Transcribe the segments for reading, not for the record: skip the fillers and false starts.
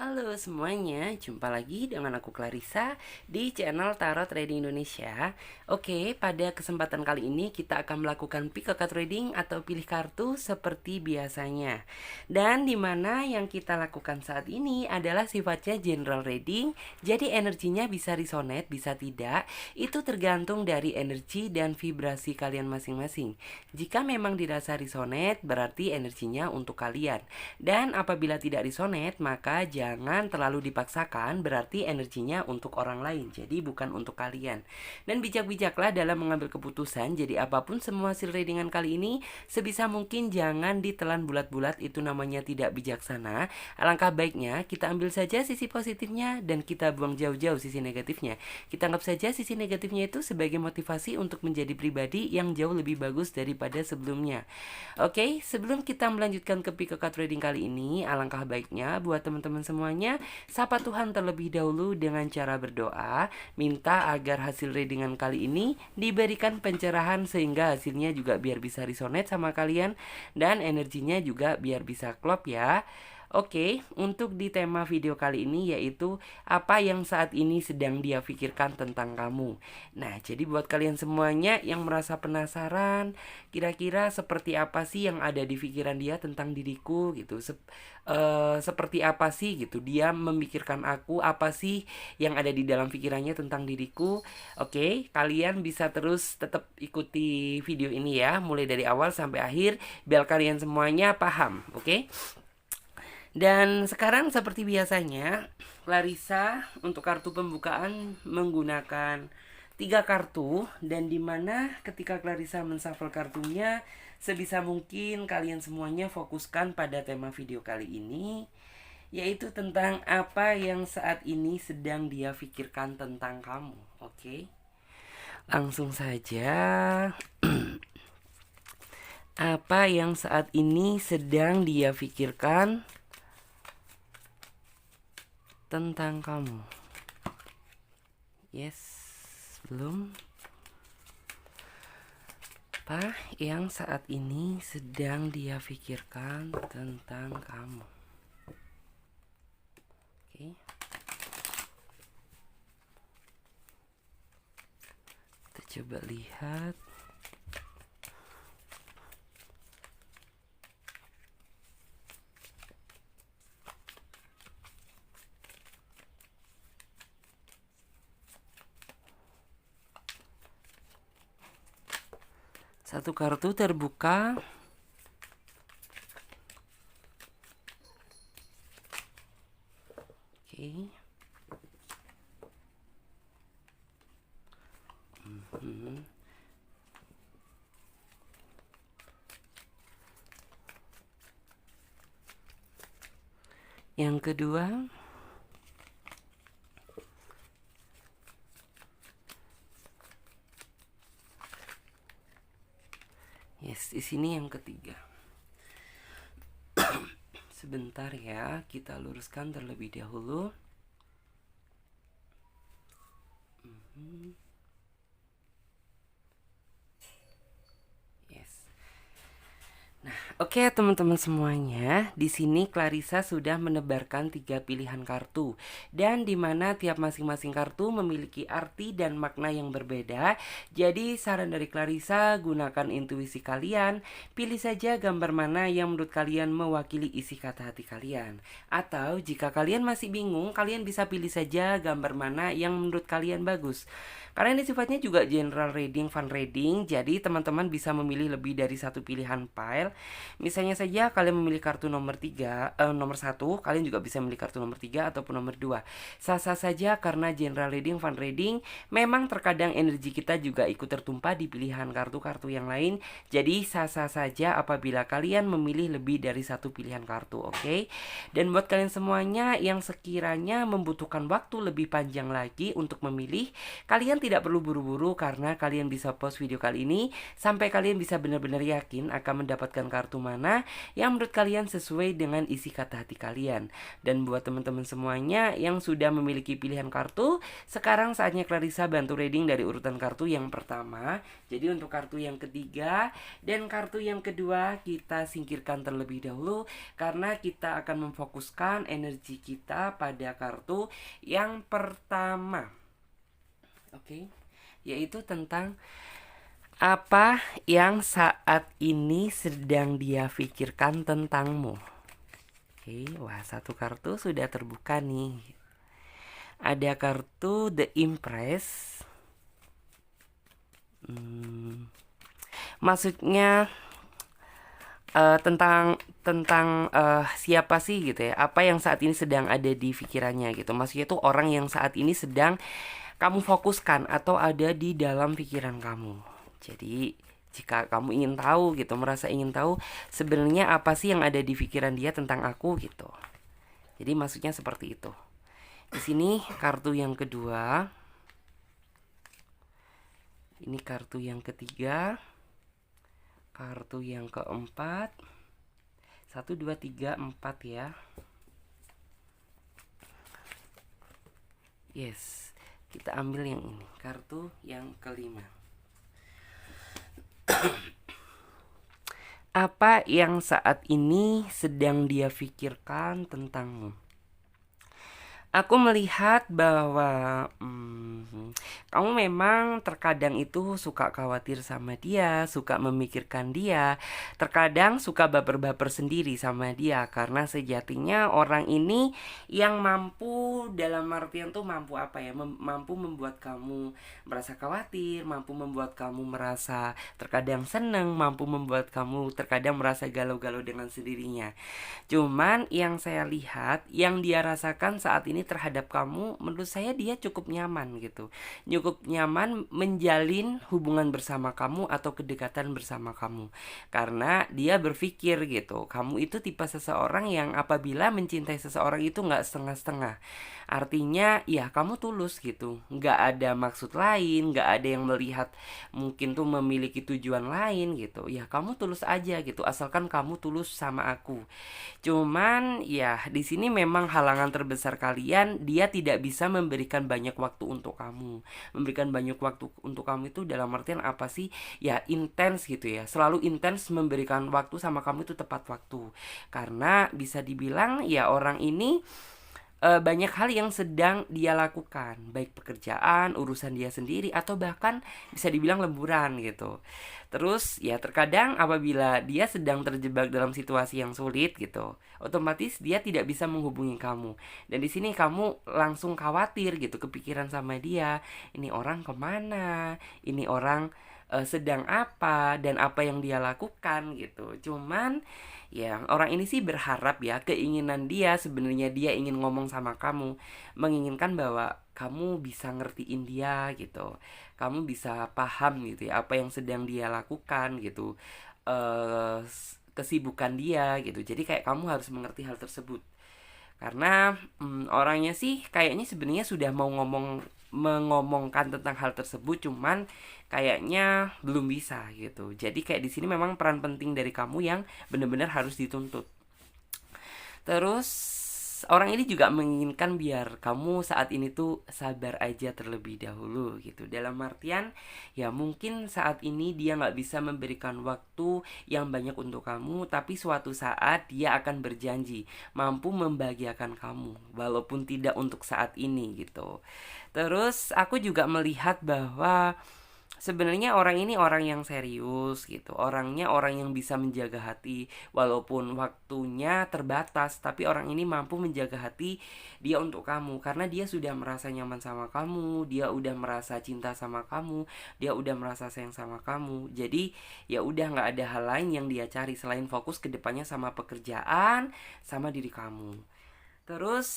Halo semuanya, jumpa lagi dengan aku Clarissa di channel Tarot Trading Indonesia. Oke, pada kesempatan kali ini kita akan melakukan pick a card reading atau pilih kartu seperti biasanya. Dan dimana yang kita lakukan saat ini adalah sifatnya general reading, jadi energinya bisa resonate, bisa tidak. Itu tergantung dari energi dan vibrasi kalian masing-masing. Jika memang dirasa resonate, berarti energinya untuk kalian. Dan apabila tidak resonate, maka jangan terlalu dipaksakan, berarti energinya untuk orang lain, jadi bukan untuk kalian. Dan bijak-bijaklah dalam mengambil keputusan. Jadi apapun semua hasil readingan kali ini, sebisa mungkin jangan ditelan bulat-bulat, itu namanya tidak bijaksana. Alangkah baiknya kita ambil saja sisi positifnya dan kita buang jauh-jauh sisi negatifnya. Kita anggap saja sisi negatifnya itu sebagai motivasi untuk menjadi pribadi yang jauh lebih bagus daripada sebelumnya. Oke, sebelum kita melanjutkan ke pick a card reading kali ini, alangkah baiknya buat teman-teman semuanya, sapa Tuhan terlebih dahulu dengan cara berdoa, minta agar hasil readingan kali ini diberikan pencerahan sehingga hasilnya juga biar bisa resonate sama kalian dan energinya juga biar bisa klop ya. Oke, untuk di tema video kali ini yaitu apa yang saat ini sedang dia pikirkan tentang kamu. Nah, jadi buat kalian semuanya yang merasa penasaran, kira-kira seperti apa sih yang ada di pikiran dia tentang diriku gitu. Seperti apa sih gitu dia memikirkan aku, apa sih yang ada di dalam pikirannya tentang diriku. Oke, kalian bisa terus tetap ikuti video ini ya, mulai dari awal sampai akhir biar kalian semuanya paham, oke? Dan sekarang seperti biasanya, Clarissa untuk kartu pembukaan menggunakan 3 kartu. Dan dimana ketika Clarissa menshuffle kartunya, sebisa mungkin kalian semuanya fokuskan pada tema video kali ini, yaitu tentang apa yang saat ini sedang dia pikirkan tentang kamu. Oke, langsung saja. Apa yang saat ini sedang dia pikirkan tentang kamu. Yes, belum. Apa yang saat ini sedang dia pikirkan tentang kamu? Oke. Kita coba lihat. Satu kartu terbuka. Oke. Yang kedua. Yes, di sini yang ketiga. Sebentar ya, kita luruskan terlebih dahulu. Yes. Nah, oke teman-teman semuanya, di sini Clarissa sudah menebarkan 3 pilihan kartu. Dan di mana tiap masing-masing kartu memiliki arti dan makna yang berbeda. Jadi saran dari Clarissa, gunakan intuisi kalian. Pilih saja gambar mana yang menurut kalian mewakili isi kata hati kalian. Atau jika kalian masih bingung, kalian bisa pilih saja gambar mana yang menurut kalian bagus. Karena ini sifatnya juga general reading, fun reading. Jadi teman-teman bisa memilih lebih dari satu pilihan pile. Misalnya saja kalian memilih kartu nomor 1, kalian juga bisa memilih kartu nomor 3 ataupun nomor 2. Sah-sah saja karena general reading, fun reading, memang terkadang energi kita juga ikut tertumpah di pilihan kartu-kartu yang lain. Jadi sah-sah saja apabila kalian memilih lebih dari satu pilihan kartu, oke? Dan buat kalian semuanya yang sekiranya membutuhkan waktu lebih panjang lagi untuk memilih, kalian tidak perlu buru-buru karena kalian bisa pause video kali ini sampai kalian bisa benar-benar yakin akan mendapatkan urutan kartu mana yang menurut kalian sesuai dengan isi kata hati kalian. Dan buat teman-teman semuanya yang sudah memiliki pilihan kartu, sekarang saatnya Clarissa bantu reading dari urutan kartu yang pertama. Jadi untuk kartu yang ketiga dan kartu yang kedua kita singkirkan terlebih dahulu, karena kita akan memfokuskan energi kita pada kartu yang pertama. Oke, yaitu tentang apa yang saat ini sedang dia pikirkan tentangmu. Oke, wah, satu kartu sudah terbuka nih. Ada kartu The Empress. Maksudnya tentang siapa sih gitu ya? Apa yang saat ini sedang ada di pikirannya gitu. Maksudnya tuh orang yang saat ini sedang kamu fokuskan atau ada di dalam pikiran kamu. Jadi jika kamu ingin tahu gitu, merasa ingin tahu sebenarnya apa sih yang ada di pikiran dia tentang aku gitu. Jadi maksudnya seperti itu. Di sini kartu yang kedua. Ini kartu yang ketiga. Kartu yang keempat. 1, 2, 3, 4 ya. Yes. Kita ambil yang ini. Kartu yang kelima. Apa yang saat ini sedang dia pikirkan tentangmu? Aku melihat bahwa kamu memang terkadang itu suka khawatir sama dia, suka memikirkan dia, terkadang suka baper-baper sendiri sama dia, karena sejatinya orang ini yang mampu, dalam artian tuh mampu apa ya, mampu membuat kamu merasa khawatir, mampu membuat kamu merasa terkadang seneng, mampu membuat kamu terkadang merasa galau-galau dengan sendirinya. Cuman yang saya lihat, yang dia rasakan saat ini terhadap kamu, menurut saya dia cukup nyaman gitu. Cukup nyaman menjalin hubungan bersama kamu atau kedekatan bersama kamu. Karena dia berpikir gitu, kamu itu tipe seseorang yang apabila mencintai seseorang itu gak setengah-setengah. Artinya ya kamu tulus gitu, gak ada maksud lain, gak ada yang melihat mungkin tuh memiliki tujuan lain gitu. Ya kamu tulus aja gitu, asalkan kamu tulus sama aku. Cuman ya di sini memang halangan terbesar kalian, dia tidak bisa memberikan banyak waktu untuk kamu. Memberikan banyak waktu untuk kamu itu dalam artian apa sih? Ya intens gitu ya. Selalu intens memberikan waktu sama kamu itu tepat waktu. Karena bisa dibilang ya orang ini banyak hal yang sedang dia lakukan, baik pekerjaan, urusan dia sendiri, atau bahkan bisa dibilang lemburan gitu. Terus ya terkadang apabila dia sedang terjebak dalam situasi yang sulit gitu, otomatis dia tidak bisa menghubungi kamu. Dan di sini kamu langsung khawatir gitu, kepikiran sama dia. Ini orang kemana? Ini orang sedang apa dan apa yang dia lakukan gitu. Cuman ya orang ini sih berharap ya, keinginan dia sebenarnya dia ingin ngomong sama kamu, menginginkan bahwa kamu bisa ngertiin dia gitu, kamu bisa paham gitu ya apa yang sedang dia lakukan gitu, kesibukan dia gitu. Jadi kayak kamu harus mengerti hal tersebut. Karena orangnya sih kayaknya sebenarnya sudah mau mengomongkan tentang hal tersebut, cuman kayaknya belum bisa gitu. Jadi kayak di sini memang peran penting dari kamu yang benar-benar harus dituntut. Terus orang ini juga menginginkan biar kamu saat ini tuh sabar aja terlebih dahulu gitu. Dalam artian ya mungkin saat ini dia gak bisa memberikan waktu yang banyak untuk kamu, tapi suatu saat dia akan berjanji mampu membahagiakan kamu, walaupun tidak untuk saat ini gitu. Terus aku juga melihat bahwa sebenarnya orang ini orang yang serius gitu. Orangnya orang yang bisa menjaga hati walaupun waktunya terbatas, tapi orang ini mampu menjaga hati dia untuk kamu karena dia sudah merasa nyaman sama kamu, dia udah merasa cinta sama kamu, dia udah merasa sayang sama kamu. Jadi ya udah nggak ada hal lain yang dia cari selain fokus ke depannya sama pekerjaan, sama diri kamu. Terus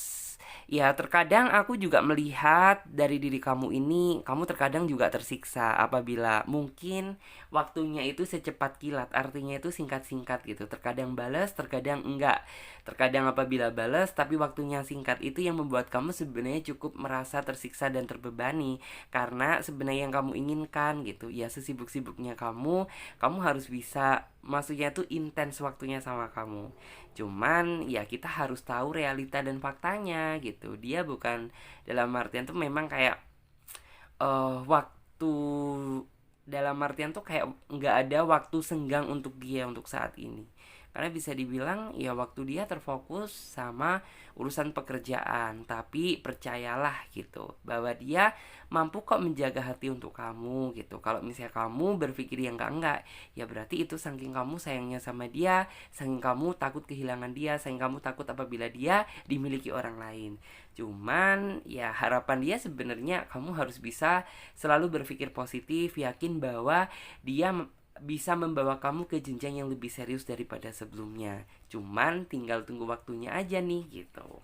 ya terkadang aku juga melihat dari diri kamu ini, kamu terkadang juga tersiksa apabila mungkin waktunya itu secepat kilat, artinya itu singkat-singkat gitu. Terkadang balas, terkadang enggak. Terkadang apabila balas tapi waktunya singkat, itu yang membuat kamu sebenarnya cukup merasa tersiksa dan terbebani. Karena sebenarnya yang kamu inginkan gitu, ya sesibuk-sibuknya kamu harus bisa maksudnya tuh intens waktunya sama kamu. Cuman ya kita harus tahu realita dan faktanya gitu. Dia bukan dalam artian tuh memang kayak waktu, dalam artian tuh kayak nggak ada waktu senggang untuk dia untuk saat ini, karena bisa dibilang ya waktu dia terfokus sama urusan pekerjaan. Tapi percayalah gitu bahwa dia mampu kok menjaga hati untuk kamu gitu. Kalau misalnya kamu berpikir yang enggak, ya berarti itu saking kamu sayangnya sama dia, saking kamu takut kehilangan dia, saking kamu takut apabila dia dimiliki orang lain. Cuman ya harapan dia sebenarnya kamu harus bisa selalu berpikir positif, yakin bahwa dia bisa membawa kamu ke jenjang yang lebih serius daripada sebelumnya. Cuman tinggal tunggu waktunya aja nih gitu.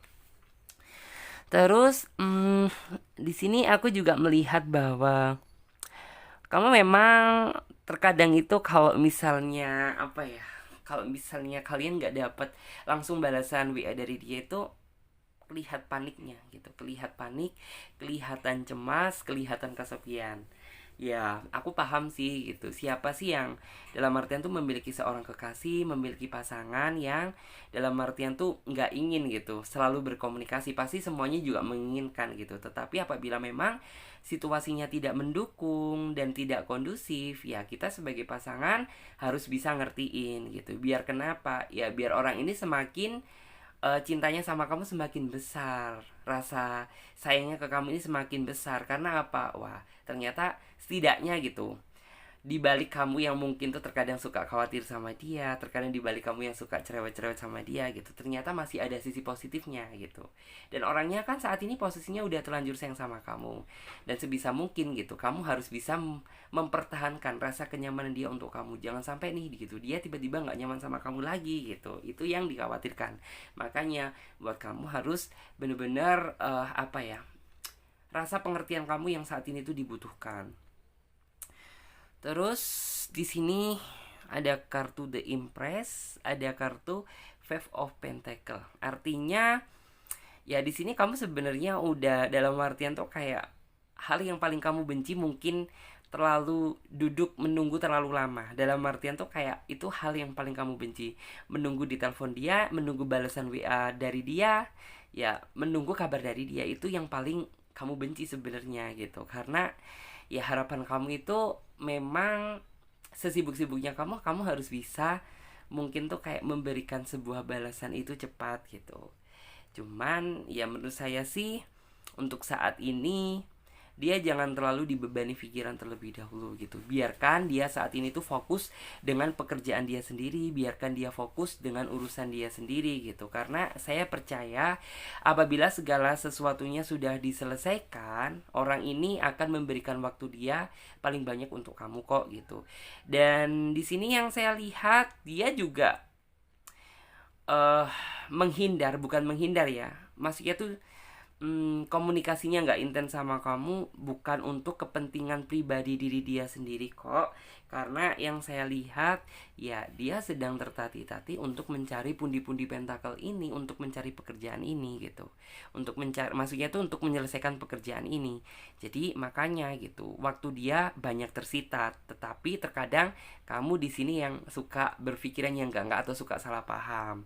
Terus di sini aku juga melihat bahwa kamu memang terkadang itu kalau misalnya apa ya, kalau misalnya kalian nggak dapat langsung balasan WA dari dia itu kelihatan paniknya gitu, kelihatan panik, kelihatan cemas, kelihatan kesepian. Ya, aku paham sih gitu. Siapa sih yang dalam artian tuh memiliki seorang kekasih, memiliki pasangan yang dalam artian tuh nggak ingin gitu selalu berkomunikasi. Pasti semuanya juga menginginkan gitu. Tetapi apabila memang situasinya tidak mendukung dan tidak kondusif, ya kita sebagai pasangan harus bisa ngertiin gitu. Biar kenapa? Ya biar orang ini semakin cintanya sama kamu semakin besar, rasa sayangnya ke kamu ini semakin besar. Karena apa? Wah, ternyata setidaknya gitu, di balik kamu yang mungkin tuh terkadang suka khawatir sama dia, terkadang di balik kamu yang suka cerewet-cerewet sama dia gitu, ternyata masih ada sisi positifnya gitu. Dan orangnya kan saat ini posisinya udah terlanjur sayang sama kamu. Dan sebisa mungkin gitu, kamu harus bisa mempertahankan rasa kenyamanan dia untuk kamu. Jangan sampai nih gitu, dia tiba-tiba nggak nyaman sama kamu lagi gitu. Itu yang dikhawatirkan. Makanya buat kamu harus bener-bener apa ya, rasa pengertian kamu yang saat ini tuh dibutuhkan. Terus di sini ada kartu The Empress, ada kartu Five of Pentacle. Artinya ya di sini kamu sebenarnya udah dalam artian tuh kayak hal yang paling kamu benci mungkin terlalu duduk menunggu terlalu lama. Dalam artian tuh kayak itu hal yang paling kamu benci. Menunggu di telepon dia, menunggu balasan WA dari dia, ya menunggu kabar dari dia, itu yang paling kamu benci sebenarnya gitu. Karena ya harapan kamu itu memang sesibuk-sibuknya kamu harus bisa mungkin tuh kayak memberikan sebuah balasan itu cepat gitu. Cuman ya menurut saya sih untuk saat ini dia jangan terlalu dibebani pikiran terlebih dahulu gitu. Biarkan dia saat ini tuh fokus dengan pekerjaan dia sendiri, biarkan dia fokus dengan urusan dia sendiri gitu. Karena saya percaya apabila segala sesuatunya sudah diselesaikan, orang ini akan memberikan waktu dia paling banyak untuk kamu kok gitu. Dan di sini yang saya lihat dia juga menghindar, bukan menghindar ya. Maksudnya tuh komunikasinya nggak intens sama kamu bukan untuk kepentingan pribadi diri dia sendiri kok. Karena yang saya lihat ya dia sedang tertati-tati untuk mencari pundi-pundi pentakel ini, untuk mencari pekerjaan ini gitu, untuk mencari, maksudnya tuh untuk menyelesaikan pekerjaan ini. Jadi makanya gitu waktu dia banyak tersita. Tetapi terkadang kamu di sini yang suka berpikiran yang enggak atau suka salah paham.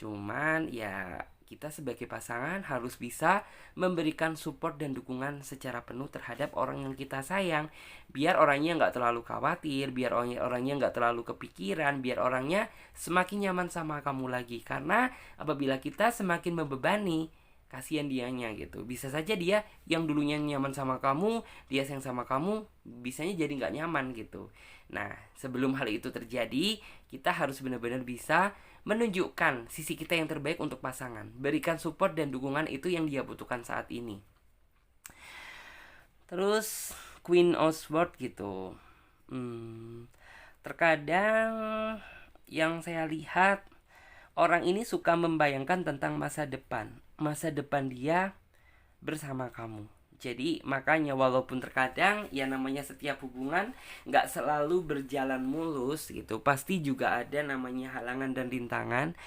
Cuman ya kita sebagai pasangan harus bisa memberikan support dan dukungan secara penuh terhadap orang yang kita sayang. Biar orangnya nggak terlalu khawatir, biar orangnya nggak terlalu kepikiran, biar orangnya semakin nyaman sama kamu lagi. Karena apabila kita semakin membebani, kasihan dianya gitu. Bisa saja dia yang dulunya nyaman sama kamu, dia sayang sama kamu, bisanya jadi nggak nyaman gitu. Nah, sebelum hal itu terjadi, kita harus benar-benar bisa menunjukkan sisi kita yang terbaik untuk pasangan. Berikan support dan dukungan itu yang dia butuhkan saat ini. Terus Queen of Swords gitu. Terkadang yang saya lihat orang ini suka membayangkan tentang masa depan. Masa depan dia bersama kamu. Jadi makanya walaupun terkadang ya namanya setiap hubungan gak selalu berjalan mulus gitu, pasti juga ada namanya halangan dan rintangan.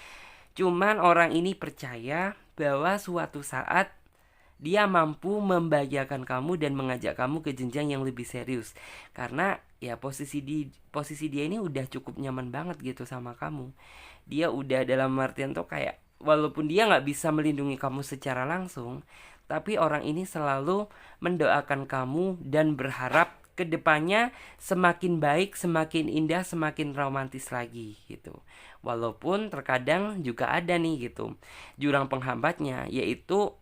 Cuman orang ini percaya bahwa suatu saat dia mampu membahagiakan kamu dan mengajak kamu ke jenjang yang lebih serius. Karena ya posisi dia ini udah cukup nyaman banget gitu sama kamu. Dia udah dalam artian tuh kayak walaupun dia nggak bisa melindungi kamu secara langsung, tapi orang ini selalu mendoakan kamu dan berharap kedepannya semakin baik, semakin indah, semakin romantis lagi gitu. Walaupun terkadang juga ada nih gitu jurang penghambatnya, yaitu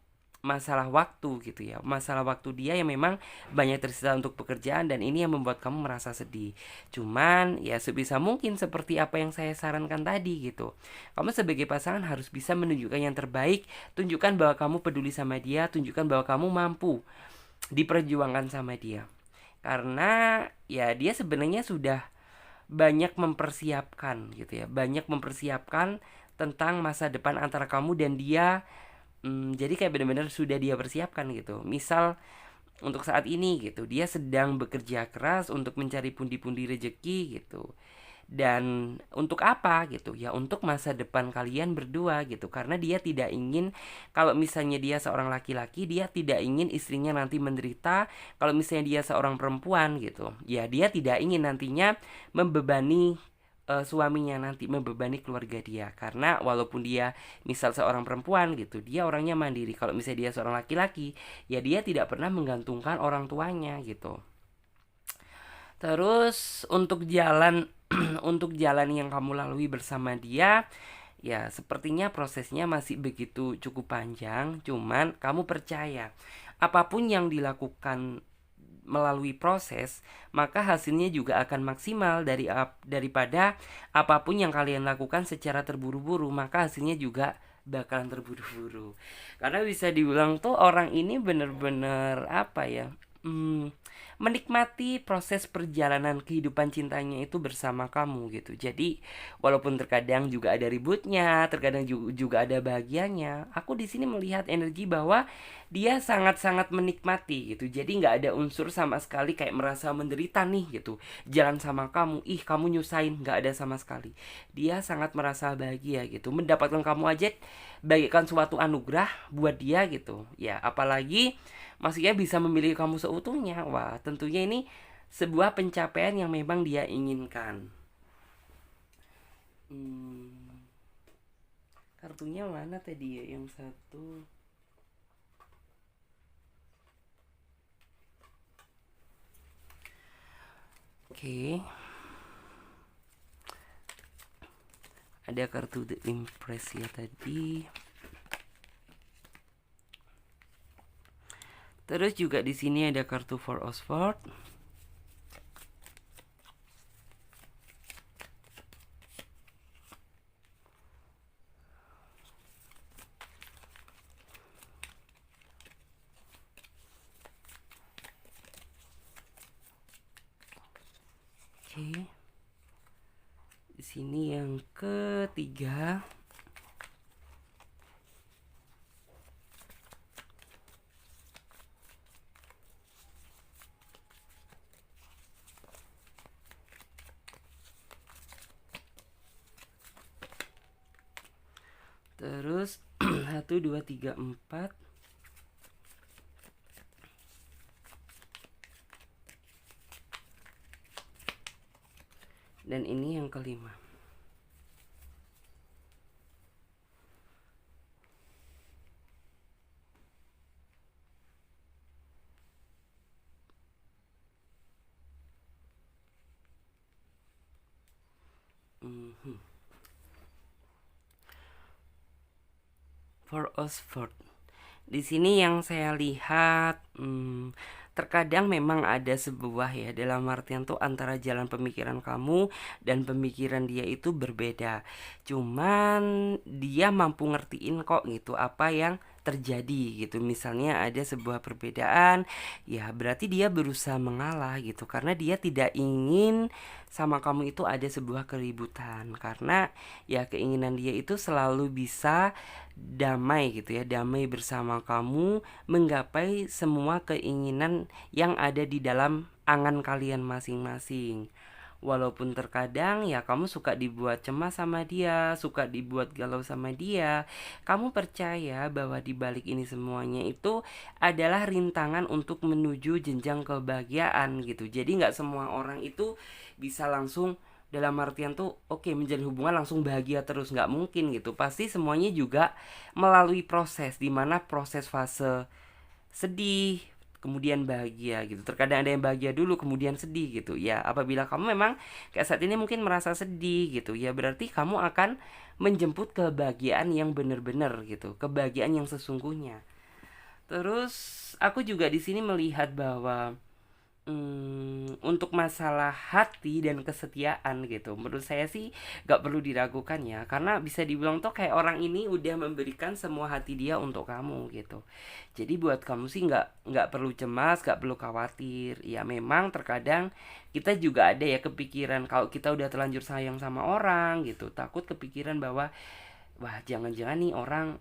masalah waktu gitu ya, masalah waktu dia yang memang banyak tersisa untuk pekerjaan, dan ini yang membuat kamu merasa sedih. Cuman ya sebisa mungkin seperti apa yang saya sarankan tadi gitu, kamu sebagai pasangan harus bisa menunjukkan yang terbaik. Tunjukkan bahwa kamu peduli sama dia, tunjukkan bahwa kamu mampu diperjuangkan sama dia, karena ya dia sebenarnya sudah banyak mempersiapkan gitu ya, banyak mempersiapkan tentang masa depan antara kamu dan dia. Jadi kayak benar-benar sudah dia persiapkan gitu. Misal untuk saat ini gitu, dia sedang bekerja keras untuk mencari pundi-pundi rejeki gitu. Dan untuk apa gitu? Ya untuk masa depan kalian berdua gitu. Karena dia tidak ingin, kalau misalnya dia seorang laki-laki, dia tidak ingin istrinya nanti menderita. Kalau misalnya dia seorang perempuan gitu, ya dia tidak ingin nantinya membebani suaminya, nanti membebani keluarga dia. Karena walaupun dia misal seorang perempuan gitu, dia orangnya mandiri. Kalau misalnya dia seorang laki-laki, ya dia tidak pernah menggantungkan orang tuanya gitu. Terus untuk jalan untuk jalan yang kamu lalui bersama dia, ya sepertinya prosesnya masih begitu cukup panjang. Cuman kamu percaya, apapun yang dilakukan melalui proses, maka hasilnya juga akan maksimal daripada apapun yang kalian lakukan secara terburu-buru, maka hasilnya juga bakalan terburu-buru. Karena bisa dibilang tuh orang ini bener-bener apa ya, menikmati proses perjalanan kehidupan cintanya itu bersama kamu gitu. Jadi walaupun terkadang juga ada ributnya, terkadang juga ada bahagianya, aku di sini melihat energi bahwa dia sangat-sangat menikmati gitu. Jadi nggak ada unsur sama sekali kayak merasa menderita nih gitu. Jalan sama kamu, ih kamu nyusahin, nggak ada sama sekali. Dia sangat merasa bahagia gitu. Mendapatkan kamu aja bagaikan suatu anugerah buat dia gitu. Ya apalagi maksudnya bisa memilih kamu seutuhnya. Wah, tentunya ini sebuah pencapaian yang memang dia inginkan. Hmm, kartunya mana tadi ya yang satu? Oke, ada kartu The Empress ya tadi. Terus juga di sini ada kartu Four of Swords. Oke. Di sini yang ketiga. Terus 1, 2, 3, 4. Dan ini yang kelima. For Oxford. Di sini yang saya lihat, terkadang memang ada sebuah ya, dalam artian tuh antara jalan pemikiran kamu dan pemikiran dia itu berbeda. Cuman dia mampu ngertiin kok gitu apa yang terjadi gitu. Misalnya ada sebuah perbedaan, ya berarti dia berusaha mengalah gitu, karena dia tidak ingin sama kamu itu ada sebuah keributan, karena ya keinginan dia itu selalu bisa damai gitu ya, damai bersama kamu, menggapai semua keinginan yang ada di dalam angan kalian masing-masing. Walaupun terkadang ya kamu suka dibuat cemas sama dia, suka dibuat galau sama dia, kamu percaya bahwa di balik ini semuanya itu adalah rintangan untuk menuju jenjang kebahagiaan gitu. Jadi nggak semua orang itu bisa langsung dalam artian tuh oke, menjalin hubungan langsung bahagia terus, nggak mungkin gitu. Pasti semuanya juga melalui proses, dimana proses fase sedih kemudian bahagia gitu. Terkadang ada yang bahagia dulu kemudian sedih gitu. Ya apabila kamu memang kayak saat ini mungkin merasa sedih gitu, ya berarti kamu akan menjemput kebahagiaan yang benar-benar gitu, kebahagiaan yang sesungguhnya. Terus aku juga di sini melihat bahwa untuk masalah hati dan kesetiaan gitu, menurut saya sih gak perlu diragukan ya, karena bisa dibilang tuh kayak orang ini udah memberikan semua hati dia untuk kamu gitu. Jadi buat kamu sih nggak perlu cemas, nggak perlu khawatir. Ya memang terkadang kita juga ada ya kepikiran kalau kita udah terlanjur sayang sama orang gitu, takut kepikiran bahwa wah jangan-jangan nih orang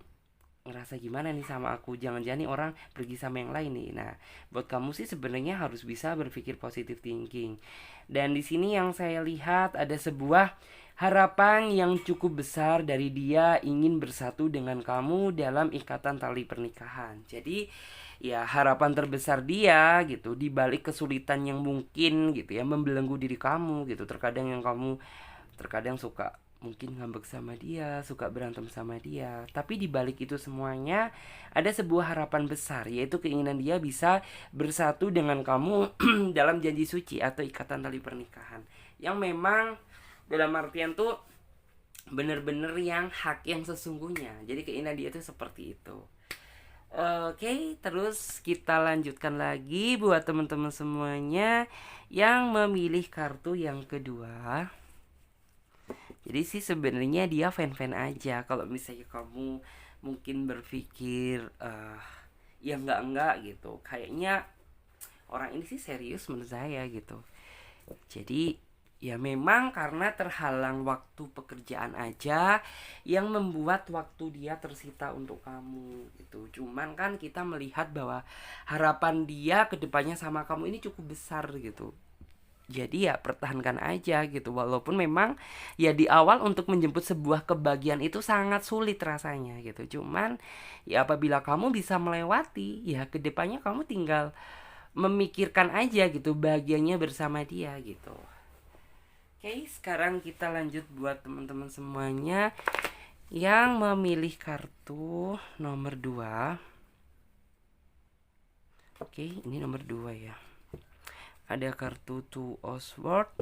ngerasa gimana nih sama aku, jangan-jangan nih orang pergi sama yang lain nih. Nah buat kamu sih sebenarnya harus bisa berpikir positive thinking. Dan di sini yang saya lihat ada sebuah harapan yang cukup besar dari dia ingin bersatu dengan kamu dalam ikatan tali pernikahan. Jadi ya harapan terbesar dia gitu di balik kesulitan yang mungkin gitu ya membelenggu diri kamu gitu. Terkadang yang kamu terkadang suka mungkin ngambek sama dia, suka berantem sama dia. Tapi di balik itu semuanya ada sebuah harapan besar, yaitu keinginan dia bisa bersatu dengan kamu dalam janji suci atau ikatan tali pernikahan. Yang memang dalam artian tuh bener-bener yang hak yang sesungguhnya. Jadi keinginan dia tuh seperti itu. Oke, terus kita lanjutkan lagi buat teman-teman semuanya yang memilih kartu yang kedua. Jadi sih sebenarnya dia fan-fan aja. Kalau misalnya kamu mungkin berpikir ya enggak gitu. Kayaknya orang ini sih serius menurut saya gitu. Jadi ya memang karena terhalang waktu pekerjaan aja yang membuat waktu dia tersita untuk kamu gitu. Cuman kan kita melihat bahwa harapan dia kedepannya sama kamu ini cukup besar gitu. Jadi ya pertahankan aja gitu. Walaupun memang ya di awal untuk menjemput sebuah kebahagiaan itu sangat sulit rasanya gitu. Cuman ya apabila kamu bisa melewati, ya kedepannya kamu tinggal memikirkan aja gitu bahagianya bersama dia gitu. Oke, sekarang kita lanjut buat teman-teman semuanya yang memilih kartu nomor 2. Oke, ini nomor 2 ya. Ada kartu Two of Swords.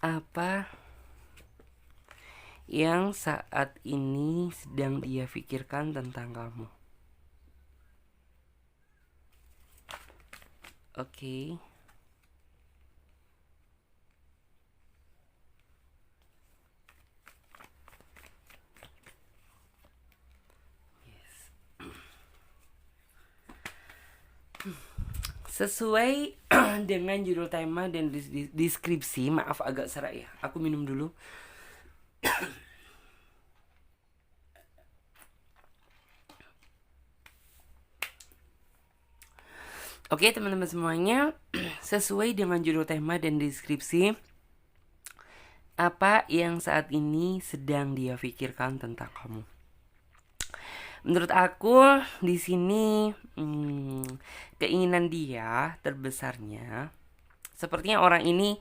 Apa yang saat ini sedang dia pikirkan tentang kamu? Oke. Sesuai dengan judul tema dan deskripsi, maaf agak serak ya. Aku minum dulu. Oke teman-teman semuanya, sesuai dengan judul tema dan deskripsi, apa yang saat ini sedang dia pikirkan tentang kamu? Menurut aku di sini keinginan dia terbesarnya sepertinya orang ini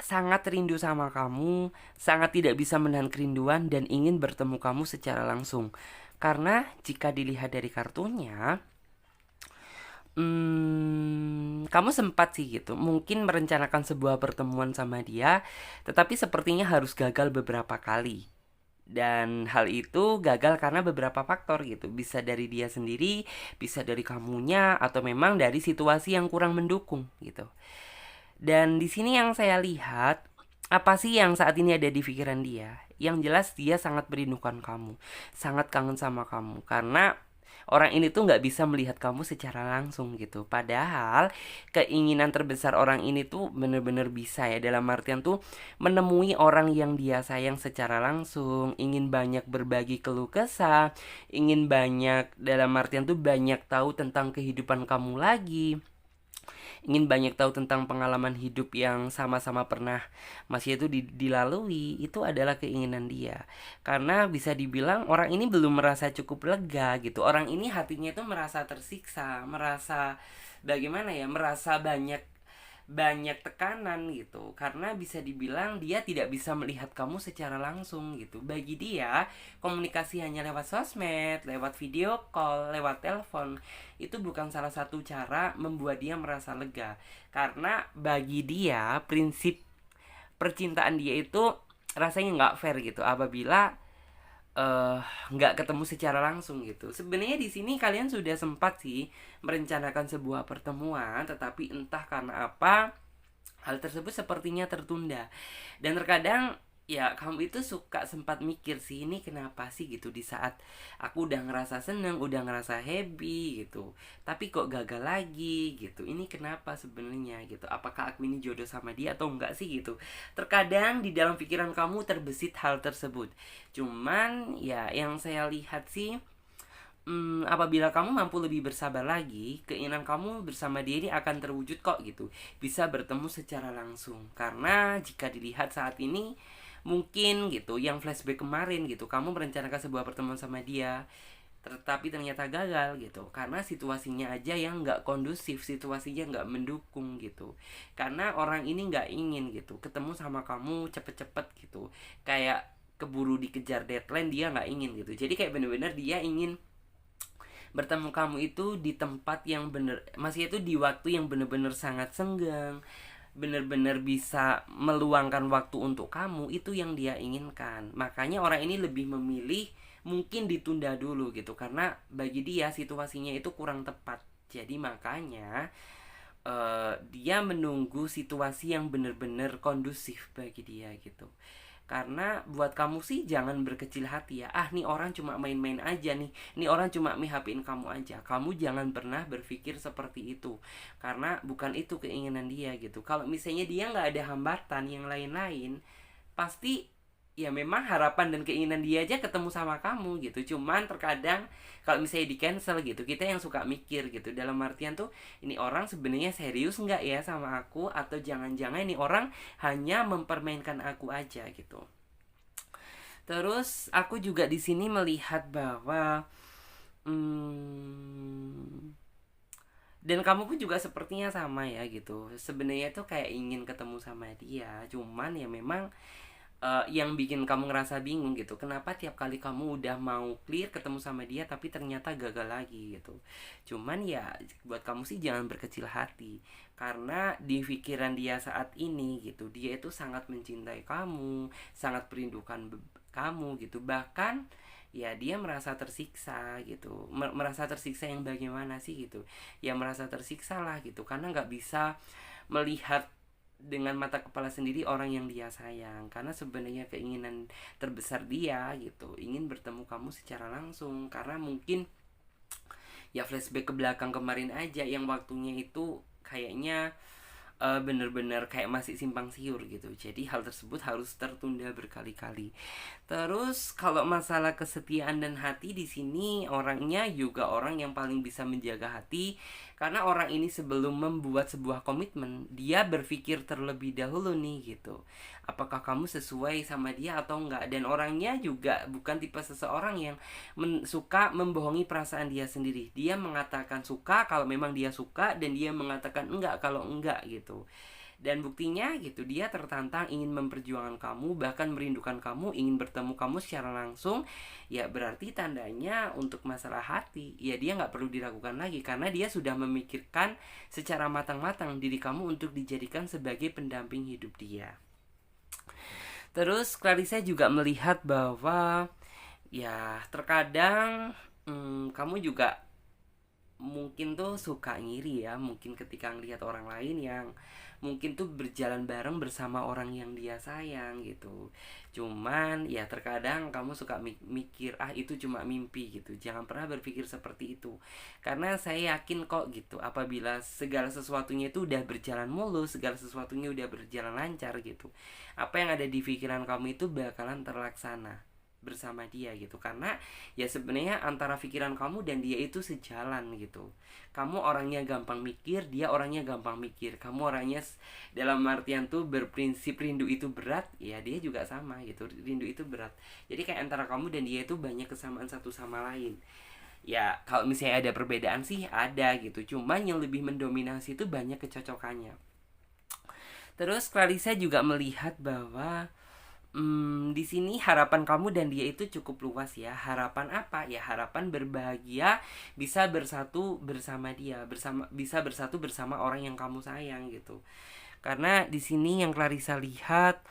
sangat rindu sama kamu, sangat tidak bisa menahan kerinduan dan ingin bertemu kamu secara langsung. Karena jika dilihat dari kartunya, kamu sempat sih gitu mungkin merencanakan sebuah pertemuan sama dia, tetapi sepertinya harus gagal beberapa kali. Dan hal itu gagal karena beberapa faktor gitu. Bisa dari dia sendiri, bisa dari kamunya, atau memang dari situasi yang kurang mendukung gitu. Dan di sini yang saya lihat, apa sih yang saat ini ada di pikiran dia? Yang jelas dia sangat merindukan kamu, sangat kangen sama kamu. Karena orang ini tuh nggak bisa melihat kamu secara langsung gitu. Padahal keinginan terbesar orang ini tuh bener-bener bisa ya, dalam artian tuh menemui orang yang dia sayang secara langsung, ingin banyak berbagi keluh kesah, ingin banyak, dalam artian tuh banyak tahu tentang kehidupan kamu lagi, ingin banyak tahu tentang pengalaman hidup yang sama-sama pernah masih itu dilalui. Itu adalah keinginan dia, karena bisa dibilang orang ini belum merasa cukup lega gitu. Orang ini hatinya itu merasa tersiksa, merasa bagaimana ya, merasa banyak banyak tekanan gitu, karena bisa dibilang dia tidak bisa melihat kamu secara langsung gitu. Bagi dia komunikasi hanya lewat sosmed, lewat video call, lewat telepon itu bukan salah satu cara membuat dia merasa lega. Karena bagi dia prinsip percintaan dia itu rasanya nggak fair gitu apabila eh nggak ketemu secara langsung gitu. Sebenarnya di sini kalian sudah sempat sih merencanakan sebuah pertemuan, tetapi entah karena apa hal tersebut sepertinya tertunda. Dan terkadang ya kamu itu suka sempat mikir sih, ini kenapa sih gitu, di saat aku udah ngerasa seneng, udah ngerasa happy gitu, tapi kok gagal lagi gitu. Ini kenapa sebenarnya gitu? Apakah aku ini jodoh sama dia atau enggak sih gitu? Terkadang di dalam pikiran kamu terbesit hal tersebut. Cuman ya yang saya lihat sih, apabila kamu mampu lebih bersabar lagi, keinginan kamu bersama dia ini akan terwujud kok gitu. Bisa bertemu secara langsung. Karena jika dilihat saat ini, mungkin gitu, yang flashback kemarin gitu, kamu merencanakan sebuah pertemuan sama dia, tetapi ternyata gagal gitu. Karena situasinya aja yang nggak kondusif, situasinya nggak mendukung gitu. Karena orang ini nggak ingin gitu ketemu sama kamu cepet-cepet gitu. Kayak keburu dikejar deadline, dia nggak ingin gitu. Jadi kayak bener-bener dia ingin bertemu kamu itu di tempat yang bener, masih itu di waktu yang bener-bener sangat senggang, bener-bener bisa meluangkan waktu untuk kamu. Itu yang dia inginkan. Makanya orang ini lebih memilih mungkin ditunda dulu gitu, karena bagi dia situasinya itu kurang tepat. Jadi makanya dia menunggu situasi yang bener-bener kondusif bagi dia gitu. Karena buat kamu sih jangan berkecil hati ya. Ah, nih orang cuma main-main aja nih. Nih orang cuma mihapin kamu aja. Kamu jangan pernah berpikir seperti itu. Karena bukan itu keinginan dia gitu. Kalau misalnya dia nggak ada hambatan yang lain-lain, pasti ya memang harapan dan keinginan dia aja ketemu sama kamu gitu. Cuman terkadang kalau misalnya di cancel gitu, kita yang suka mikir gitu, dalam artian tuh, ini orang sebenarnya serius nggak ya sama aku, atau jangan-jangan ini orang hanya mempermainkan aku aja gitu. Terus aku juga di sini melihat bahwa hmm, dan kamu pun juga sepertinya sama ya gitu. Sebenarnya tuh kayak ingin ketemu sama dia, cuman ya memang yang bikin kamu ngerasa bingung gitu, kenapa tiap kali kamu udah mau clear ketemu sama dia tapi ternyata gagal lagi gitu. Cuman ya buat kamu sih jangan berkecil hati, karena di pikiran dia saat ini gitu, dia itu sangat mencintai kamu, sangat merindukan kamu gitu. Bahkan ya dia merasa tersiksa gitu. Merasa tersiksa yang bagaimana sih gitu? Ya merasa tersiksa lah gitu, karena nggak bisa melihat dengan mata kepala sendiri orang yang dia sayang. Karena sebenarnya keinginan terbesar dia gitu, ingin bertemu kamu secara langsung. Karena mungkin ya flashback ke belakang kemarin aja, yang waktunya itu kayaknya bener-bener kayak masih simpang siur gitu. Jadi hal tersebut harus tertunda berkali-kali. Terus kalau masalah kesetiaan dan hati, di sini orangnya juga orang yang paling bisa menjaga hati, karena orang ini sebelum membuat sebuah komitmen, dia berpikir terlebih dahulu nih gitu. Apakah kamu sesuai sama dia atau enggak? Dan orangnya juga bukan tipe seseorang yang suka membohongi perasaan dia sendiri. Dia mengatakan suka kalau memang dia suka, dan dia mengatakan enggak kalau enggak gitu. Dan buktinya gitu, dia tertantang ingin memperjuangkan kamu, bahkan merindukan kamu, ingin bertemu kamu secara langsung. Ya berarti tandanya untuk masalah hati, ya dia nggak perlu diragukan lagi, karena dia sudah memikirkan secara matang-matang diri kamu untuk dijadikan sebagai pendamping hidup dia. Terus Clarissa juga melihat bahwa ya terkadang kamu juga mungkin tuh suka ngiri ya, mungkin ketika ngelihat orang lain yang mungkin tuh berjalan bareng bersama orang yang dia sayang gitu. Cuman ya terkadang kamu suka mikir itu cuma mimpi gitu. Jangan pernah berpikir seperti itu. Karena saya yakin kok gitu, apabila segala sesuatunya itu udah berjalan mulus, segala sesuatunya udah berjalan lancar gitu, apa yang ada di pikiran kamu itu bakalan terlaksana bersama dia gitu. Karena ya sebenarnya antara pikiran kamu dan dia itu sejalan gitu. Kamu orangnya gampang mikir, dia orangnya gampang mikir. Kamu orangnya dalam artian tuh berprinsip rindu itu berat, ya dia juga sama gitu, rindu itu berat. Jadi kayak antara kamu dan dia itu banyak kesamaan satu sama lain. Ya kalau misalnya ada perbedaan sih ada gitu, cuman yang lebih mendominasi itu banyak kecocokannya. Terus Clarissa juga melihat bahwa di sini harapan kamu dan dia itu cukup luas ya. Harapan apa? Ya harapan berbahagia, bisa bersatu bersama dia, bisa bersatu bersama orang yang kamu sayang gitu. Karena di sini yang Clarissa lihat,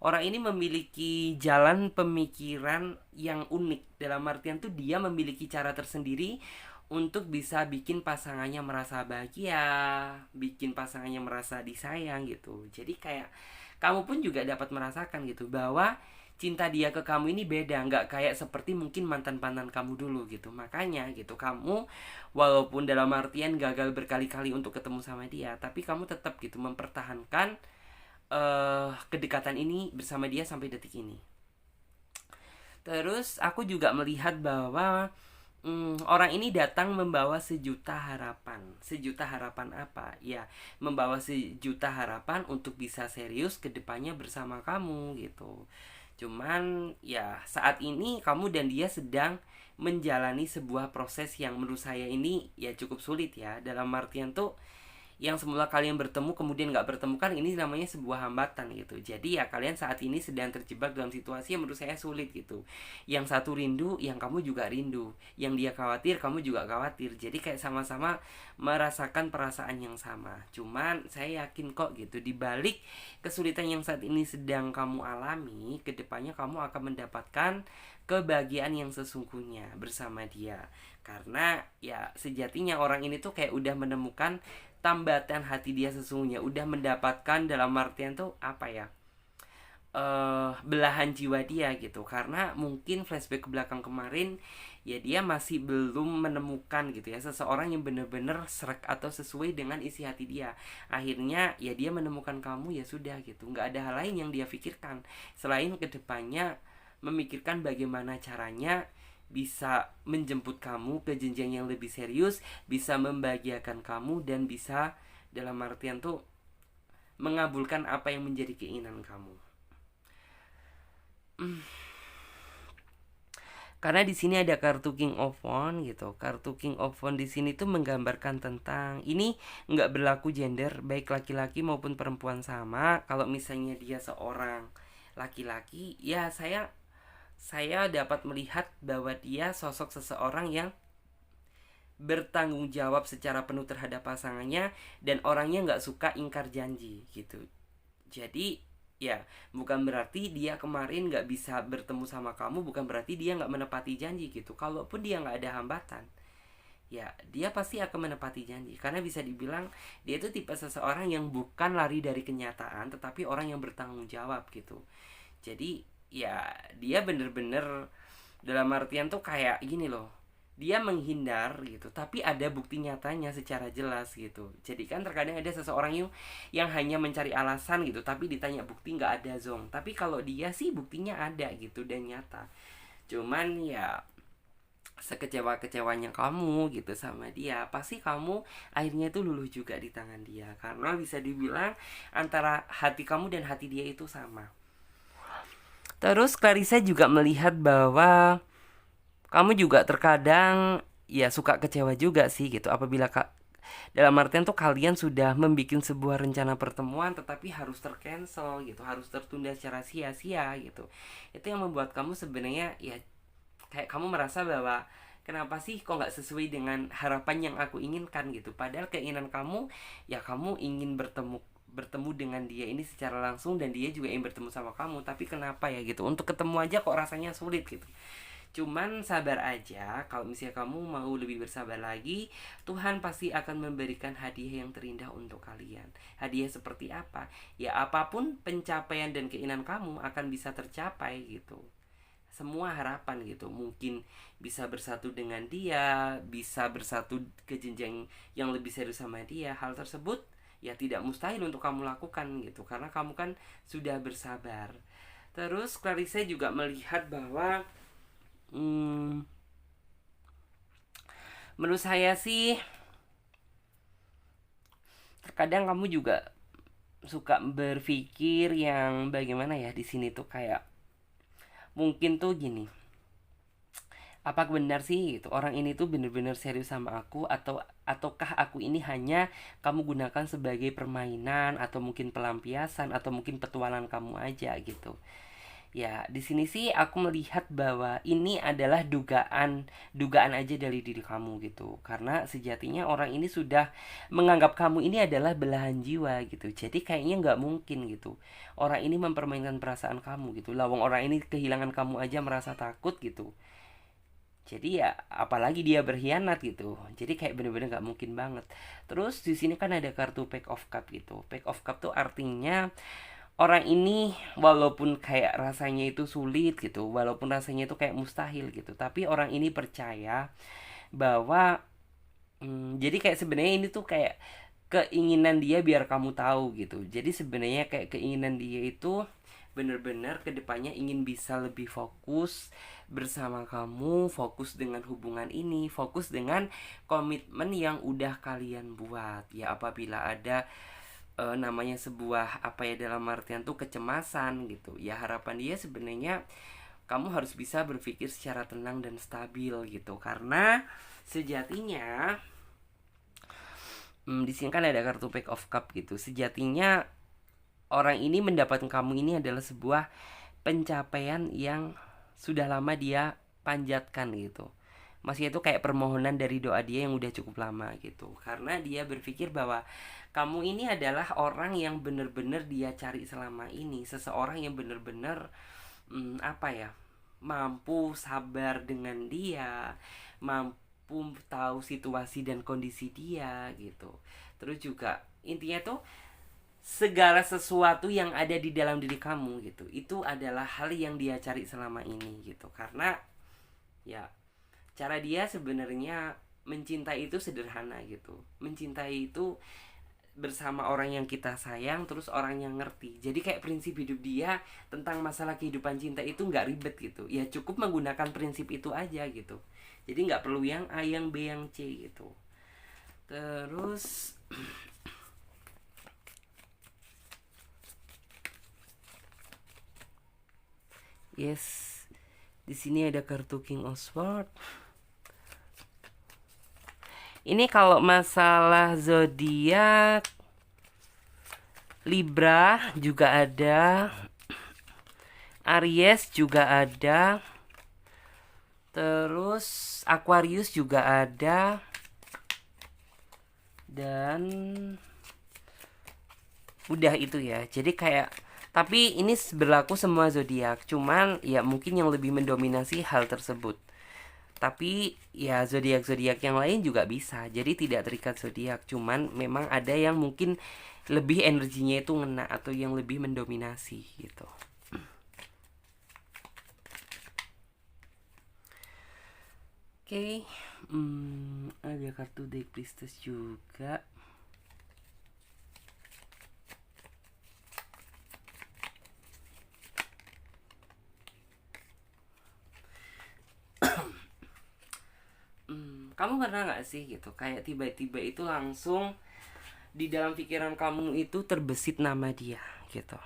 orang ini memiliki jalan pemikiran yang unik. Dalam artian tuh dia memiliki cara tersendiri untuk bisa bikin pasangannya merasa bahagia, bikin pasangannya merasa disayang gitu. Jadi kayak kamu pun juga dapat merasakan gitu bahwa cinta dia ke kamu ini beda, nggak kayak seperti mungkin mantan-mantan kamu dulu gitu. Makanya gitu, kamu walaupun dalam artian gagal berkali-kali untuk ketemu sama dia, tapi kamu tetap gitu mempertahankan kedekatan ini bersama dia sampai detik ini. Terus aku juga melihat bahwa orang ini datang membawa sejuta harapan. Sejuta harapan apa? Ya, membawa sejuta harapan untuk bisa serius ke depannya bersama kamu gitu. Cuman ya saat ini kamu dan dia sedang menjalani sebuah proses yang menurut saya ini ya cukup sulit ya. Dalam artian tuh yang semula kalian bertemu kemudian nggak bertemu, kan ini namanya sebuah hambatan gitu. Jadi ya kalian saat ini sedang terjebak dalam situasi yang menurut saya sulit gitu. Yang satu rindu, yang kamu juga rindu. Yang dia khawatir, kamu juga khawatir. Jadi kayak sama-sama merasakan perasaan yang sama. Cuman saya yakin kok gitu, di balik kesulitan yang saat ini sedang kamu alami, kedepannya kamu akan mendapatkan kebahagiaan yang sesungguhnya bersama dia. Karena ya sejatinya orang ini tuh kayak udah menemukan tambatan hati dia sesungguhnya, udah mendapatkan dalam artian tuh apa ya, belahan jiwa dia gitu. Karena mungkin flashback ke belakang kemarin, ya dia masih belum menemukan gitu ya seseorang yang bener-bener serak atau sesuai dengan isi hati dia. Akhirnya ya dia menemukan kamu, ya sudah gitu, nggak ada hal lain yang dia pikirkan selain kedepannya memikirkan bagaimana caranya bisa menjemput kamu ke jenjang yang lebih serius, bisa membahagiakan kamu, dan bisa dalam artian tuh mengabulkan apa yang menjadi keinginan kamu. Karena di sini ada kartu King of Wands gitu. Kartu King of Wands di sini tuh menggambarkan tentang ini nggak berlaku gender, baik laki-laki maupun perempuan sama. Kalau misalnya dia seorang laki-laki, ya saya dapat melihat bahwa dia sosok seseorang yang bertanggung jawab secara penuh terhadap pasangannya, dan orangnya nggak suka ingkar janji gitu. Jadi ya bukan berarti dia kemarin nggak bisa bertemu sama kamu, bukan berarti dia nggak menepati janji gitu. Kalaupun dia nggak ada hambatan, ya dia pasti akan menepati janji. Karena bisa dibilang dia itu tipe seseorang yang bukan lari dari kenyataan, tetapi orang yang bertanggung jawab gitu. Jadi ya dia bener-bener dalam artian tuh kayak gini loh, dia menghindar gitu tapi ada bukti nyatanya secara jelas gitu. Jadi kan terkadang ada seseorang yang hanya mencari alasan gitu, tapi ditanya bukti nggak ada zong. Tapi kalau dia sih buktinya ada gitu dan nyata. Cuman ya sekecewa-kecewanya kamu gitu sama dia, pasti kamu akhirnya itu luluh juga di tangan dia. Karena bisa dibilang antara hati kamu dan hati dia itu sama. Terus Clarissa juga melihat bahwa kamu juga terkadang ya suka kecewa juga sih gitu, apabila dalam artian tuh kalian sudah membuat sebuah rencana pertemuan tetapi harus tercancel gitu, harus tertunda secara sia-sia gitu. Itu yang membuat kamu sebenarnya ya kayak kamu merasa bahwa kenapa sih kok nggak sesuai dengan harapan yang aku inginkan gitu. Padahal keinginan kamu ya kamu ingin bertemu dengan dia ini secara langsung, dan dia juga ingin bertemu sama kamu. Tapi kenapa ya gitu, untuk ketemu aja kok rasanya sulit gitu. Cuman sabar aja, kalau misalnya kamu mau lebih bersabar lagi, Tuhan pasti akan memberikan hadiah yang terindah untuk kalian. Hadiah seperti apa? Ya apapun pencapaian dan keinginan kamu akan bisa tercapai gitu. Semua harapan gitu, mungkin bisa bersatu dengan dia, bisa bersatu ke jenjang yang lebih serius sama dia. Hal tersebut ya tidak mustahil untuk kamu lakukan gitu, karena kamu kan sudah bersabar. Terus Clarissa juga melihat bahwa menurut saya sih terkadang kamu juga suka berpikir yang bagaimana ya, di sini tuh kayak mungkin tuh gini, apa benar sih gitu orang ini tuh bener-bener serius sama aku, ataukah aku ini hanya kamu gunakan sebagai permainan, atau mungkin pelampiasan, atau mungkin petualangan kamu aja gitu. Ya, di sini sih aku melihat bahwa ini adalah dugaan aja dari diri kamu gitu. Karena sejatinya orang ini sudah menganggap kamu ini adalah belahan jiwa gitu. Jadi kayaknya nggak mungkin gitu. Orang ini mempermainkan perasaan kamu gitu. Lawang orang ini kehilangan kamu aja merasa takut gitu. Jadi ya apalagi dia berkhianat gitu. Jadi kayak bener-bener nggak mungkin banget. Terus di sini kan ada kartu Pack of Cup gitu. Pack of Cup tuh artinya orang ini walaupun kayak rasanya itu sulit gitu, walaupun rasanya itu kayak mustahil gitu, tapi orang ini percaya bahwa jadi kayak sebenarnya ini tuh kayak keinginan dia biar kamu tahu gitu. Jadi sebenarnya kayak keinginan dia itu bener-bener kedepannya ingin bisa lebih fokus bersama kamu, fokus dengan hubungan ini, fokus dengan komitmen yang udah kalian buat. Ya apabila ada namanya sebuah apa ya, dalam artian tuh kecemasan gitu, ya harapan dia sebenarnya kamu harus bisa berpikir secara tenang dan stabil gitu, karena sejatinya di sini kan ada kartu Pack of Cup gitu. Sejatinya orang ini mendapatkan kamu ini adalah sebuah pencapaian yang sudah lama dia panjatkan gitu. Masih itu kayak permohonan dari doa dia yang udah cukup lama gitu. Karena dia berpikir bahwa kamu ini adalah orang yang bener-bener dia cari selama ini. Seseorang yang bener-bener apa ya, mampu sabar dengan dia, mampu tahu situasi dan kondisi dia gitu. Terus juga intinya tuh segala sesuatu yang ada di dalam diri kamu gitu, itu adalah hal yang dia cari selama ini gitu. Karena ya cara dia sebenarnya mencintai itu sederhana gitu. Mencintai itu bersama orang yang kita sayang, terus orang yang ngerti. Jadi kayak prinsip hidup dia tentang masalah kehidupan cinta itu nggak ribet gitu. Ya cukup menggunakan prinsip itu aja gitu. Jadi nggak perlu yang A, yang B, yang C gitu. Terus yes, di sini ada kartu King of Swords. Ini kalau masalah zodiak, Libra juga ada, Aries juga ada, terus Aquarius juga ada, dan udah itu ya. Jadi kayak, tapi ini berlaku semua zodiak, cuman ya mungkin yang lebih mendominasi hal tersebut. Tapi ya zodiak-zodiak yang lain juga bisa. Jadi tidak terikat zodiak, cuman memang ada yang mungkin lebih energinya itu ngena atau yang lebih mendominasi gitu. Oke, ada kartu Deck Priestess juga. Kamu pernah nggak sih gitu kayak tiba-tiba itu langsung di dalam pikiran kamu itu terbesit nama dia gitu?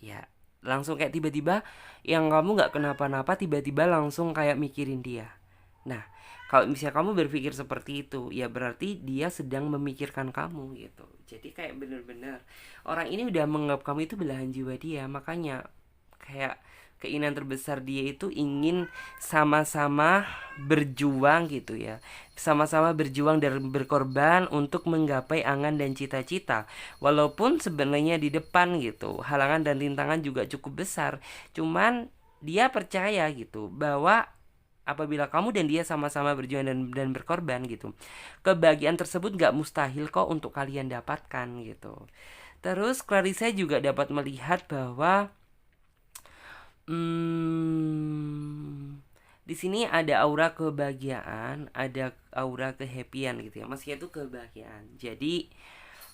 Ya langsung kayak tiba-tiba yang kamu nggak kenapa-napa tiba-tiba langsung kayak mikirin dia. Nah kalau misalnya kamu berpikir seperti itu, ya berarti dia sedang memikirkan kamu gitu. Jadi kayak bener-bener orang ini udah menganggap kamu itu belahan jiwa dia. Makanya kayak keinginan terbesar dia itu ingin sama-sama berjuang gitu ya. Sama-sama berjuang dan berkorban untuk menggapai angan dan cita-cita. Walaupun sebenarnya di depan gitu halangan dan rintangan juga cukup besar. Cuman dia percaya gitu bahwa apabila kamu dan dia sama-sama berjuang dan berkorban gitu, kebahagiaan tersebut gak mustahil kok untuk kalian dapatkan gitu. Terus Clarissa juga dapat melihat bahwa di sini ada aura kebahagiaan, ada aura kehappyan gitu ya. Maksudnya itu kebahagiaan. Jadi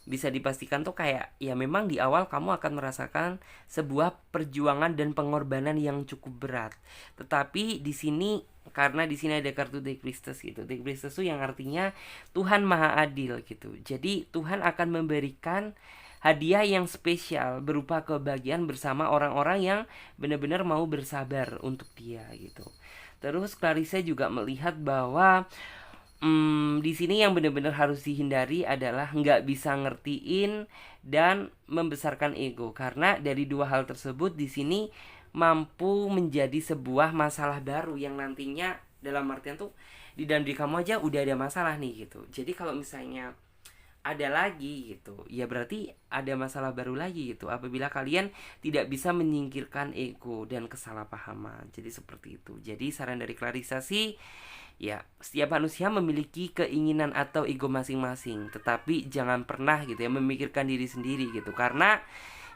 bisa dipastikan tuh kayak ya memang di awal kamu akan merasakan sebuah perjuangan dan pengorbanan yang cukup berat. Tetapi di sini karena di sini ada kartu The Priestess gitu. The Priestess tuh yang artinya Tuhan Maha Adil gitu. Jadi Tuhan akan memberikan hadiah yang spesial berupa kebahagiaan bersama orang-orang yang benar-benar mau bersabar untuk dia gitu. Terus Clarissa juga melihat bahwa di sini yang benar-benar harus dihindari adalah nggak bisa ngertiin dan membesarkan ego, karena dari dua hal tersebut di sini mampu menjadi sebuah masalah baru yang nantinya dalam artian tuh di dalam diri kamu aja udah ada masalah nih gitu. Jadi kalau misalnya ada lagi gitu, ya berarti ada masalah baru lagi gitu apabila kalian tidak bisa menyingkirkan ego dan kesalahpahaman. Jadi seperti itu. Jadi saran dari Clarissa sih, ya setiap manusia memiliki keinginan atau ego masing-masing, tetapi jangan pernah gitu ya memikirkan diri sendiri gitu, karena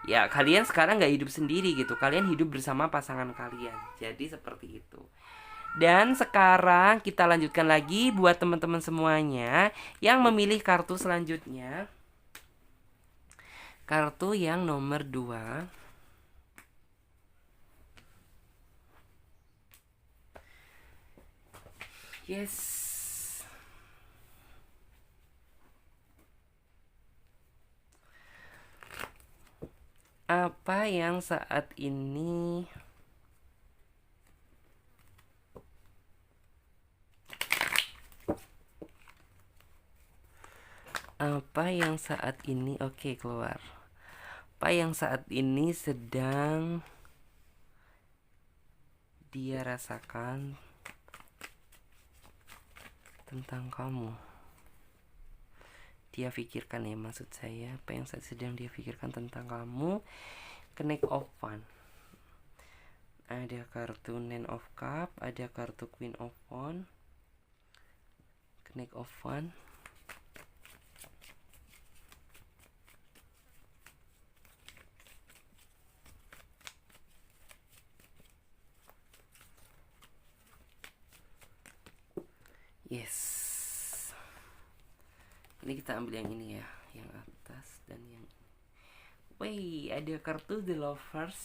ya kalian sekarang gak hidup sendiri gitu, kalian hidup bersama pasangan kalian. Jadi seperti itu. Dan sekarang kita lanjutkan lagi buat teman-teman semuanya yang memilih kartu selanjutnya. Kartu yang nomor 2. Yes. Apa yang saat ini oke, keluar. Apa yang saat ini sedang dia rasakan tentang kamu? Dia pikirkan ya, maksud saya apa yang sedang dia pikirkan tentang kamu. Connect of One. Ada kartu Nine of Cup, ada kartu Queen of One. Connect of One. Yes. Ini kita ambil yang ini ya, yang atas dan yang ini. Wey, ada kartu The Lovers.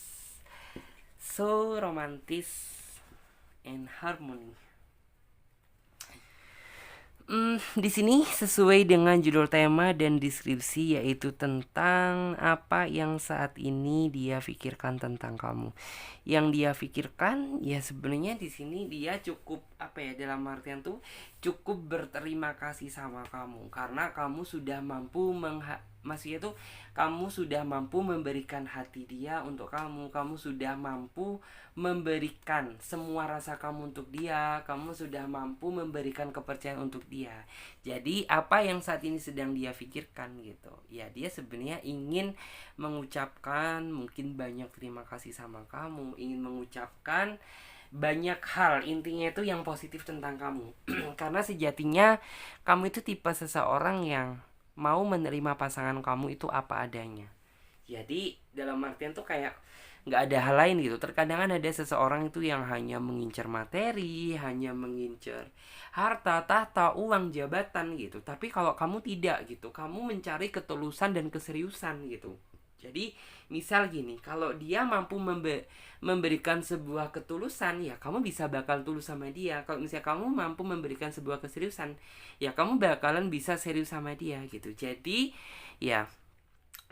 So romantis and harmony. Di sini sesuai dengan judul tema dan deskripsi, yaitu tentang apa yang saat ini dia pikirkan tentang kamu. Yang dia pikirkan ya sebenarnya di sini dia cukup dalam artian tuh cukup berterima kasih sama kamu karena kamu sudah mampu maksudnya tuh kamu sudah mampu memberikan hati dia untuk kamu sudah mampu memberikan semua rasa kamu untuk dia, kamu sudah mampu memberikan kepercayaan untuk dia. Jadi apa yang saat ini sedang dia pikirkan gitu, ya dia sebenarnya ingin mengucapkan mungkin banyak terima kasih sama kamu, ingin mengucapkan banyak hal, intinya itu yang positif tentang kamu. Karena sejatinya kamu itu tipe seseorang yang mau menerima pasangan kamu itu apa adanya. Jadi dalam artian tuh kayak nggak ada hal lain gitu. Terkadang ada seseorang itu yang hanya mengincar materi, hanya mengincar harta, tahta, uang, jabatan gitu. Tapi kalau kamu tidak gitu, kamu mencari ketulusan dan keseriusan gitu. Jadi misal gini, kalau dia mampu memberikan sebuah ketulusan, ya kamu bisa bakal tulus sama dia. Kalau misalnya kamu mampu memberikan sebuah keseriusan, ya kamu bakalan bisa serius sama dia gitu. Jadi ya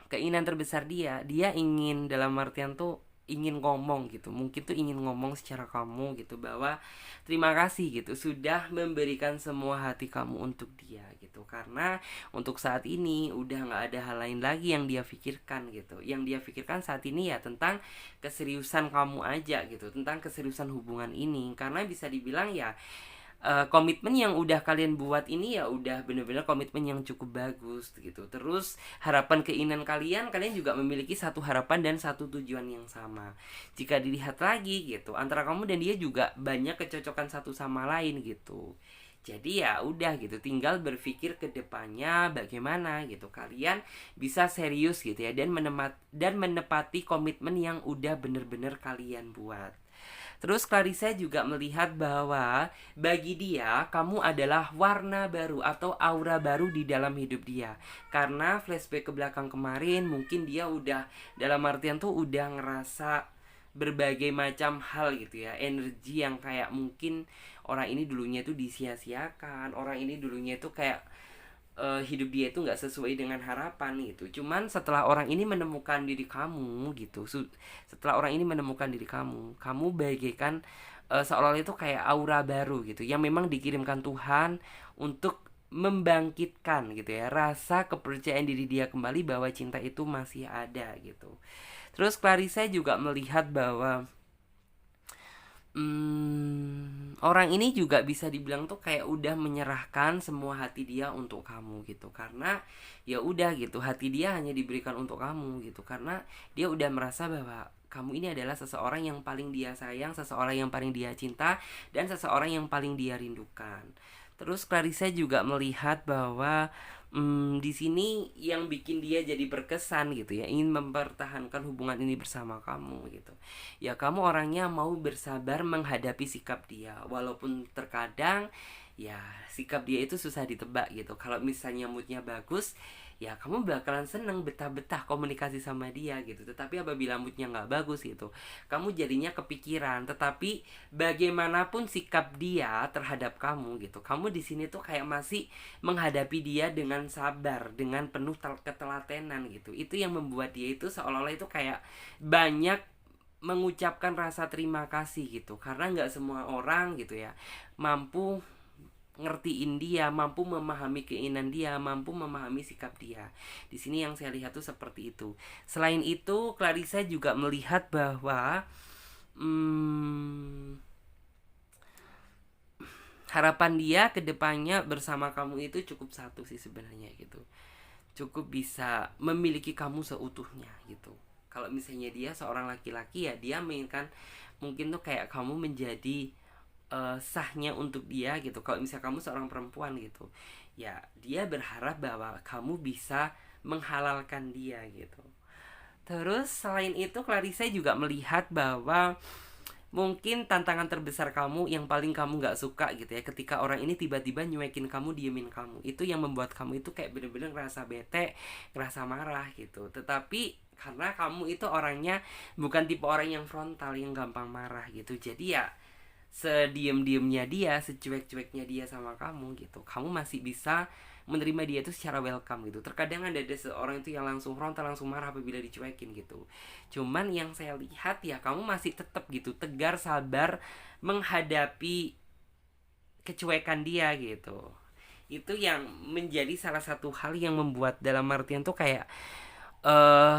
keinginan terbesar dia ingin dalam artian tuh ingin ngomong gitu, mungkin tuh ingin ngomong secara kamu gitu, bahwa terima kasih gitu sudah memberikan semua hati kamu untuk dia gitu, karena untuk saat ini udah nggak ada hal lain lagi yang dia pikirkan gitu. Yang dia pikirkan saat ini ya tentang keseriusan kamu aja gitu, tentang keseriusan hubungan ini, karena bisa dibilang ya komitmen yang udah kalian buat ini ya udah bener-bener komitmen yang cukup bagus gitu. Terus harapan keinginan kalian juga memiliki satu harapan dan satu tujuan yang sama. Jika dilihat lagi gitu, antara kamu dan dia juga banyak kecocokan satu sama lain gitu. Jadi ya udah gitu, tinggal berpikir ke depannya bagaimana gitu kalian bisa serius gitu ya, dan menepati komitmen yang udah bener-bener kalian buat. Terus Clarissa juga melihat bahwa bagi dia kamu adalah warna baru atau aura baru di dalam hidup dia. Karena flashback ke belakang kemarin mungkin dia udah dalam artian tuh udah ngerasa berbagai macam hal gitu ya. Energi yang kayak mungkin orang ini dulunya itu disia-siakan, orang ini dulunya itu kayak hidup dia itu nggak sesuai dengan harapan gitu. Cuman setelah orang ini menemukan diri kamu gitu, setelah orang ini menemukan diri kamu bagaikan seolah-olah itu kayak aura baru gitu, yang memang dikirimkan Tuhan untuk membangkitkan gitu ya rasa kepercayaan diri dia kembali bahwa cinta itu masih ada gitu. Terus Clarissa juga melihat bahwa orang ini juga bisa dibilang tuh kayak udah menyerahkan semua hati dia untuk kamu gitu. Karena ya udah gitu, hati dia hanya diberikan untuk kamu gitu. Karena dia udah merasa bahwa kamu ini adalah seseorang yang paling dia sayang, seseorang yang paling dia cinta, dan seseorang yang paling dia rindukan. Terus Clarissa juga melihat bahwa di sini yang bikin dia jadi berkesan gitu ya, ingin mempertahankan hubungan ini bersama kamu gitu. Ya kamu orangnya mau bersabar menghadapi sikap dia, walaupun terkadang ya sikap dia itu susah ditebak gitu. Kalau misalnya moodnya bagus, ya kamu bakalan seneng betah-betah komunikasi sama dia gitu. Tetapi apabila moodnya nggak bagus gitu, kamu jadinya kepikiran. Tetapi bagaimanapun sikap dia terhadap kamu gitu, kamu di sini tuh kayak masih menghadapi dia dengan sabar, dengan penuh ketelatenan gitu. Itu yang membuat dia itu seolah-olah itu kayak banyak mengucapkan rasa terima kasih gitu. Karena nggak semua orang gitu ya mampu ngertiin dia, mampu memahami keinginan dia, mampu memahami sikap dia. Di sini yang saya lihat tuh seperti itu. Selain itu, Clarissa juga melihat bahwa harapan dia ke depannya bersama kamu itu cukup satu sih sebenarnya gitu. Cukup bisa memiliki kamu seutuhnya gitu. Kalau misalnya dia seorang laki-laki ya dia menginginkan mungkin tuh kayak kamu menjadi sahnya untuk dia gitu. Kalau misalnya kamu seorang perempuan gitu, ya dia berharap bahwa kamu bisa menghalalkan dia gitu. Terus selain itu Clarissa juga melihat bahwa mungkin tantangan terbesar kamu yang paling kamu gak suka gitu ya, ketika orang ini tiba-tiba nyuekin kamu, diemin kamu, itu yang membuat kamu itu kayak bener-bener ngerasa bete, ngerasa marah gitu. Tetapi karena kamu itu orangnya bukan tipe orang yang frontal, yang gampang marah gitu, jadi ya sediem-diemnya dia, secuek-cueknya dia sama kamu gitu, kamu masih bisa menerima dia itu secara welcome gitu. Terkadang ada seorang itu yang langsung frontal, langsung marah apabila dicuekin gitu. Cuman yang saya lihat ya kamu masih tetap gitu tegar, sabar menghadapi kecuekan dia gitu. Itu yang menjadi salah satu hal yang membuat dalam artian tuh kayak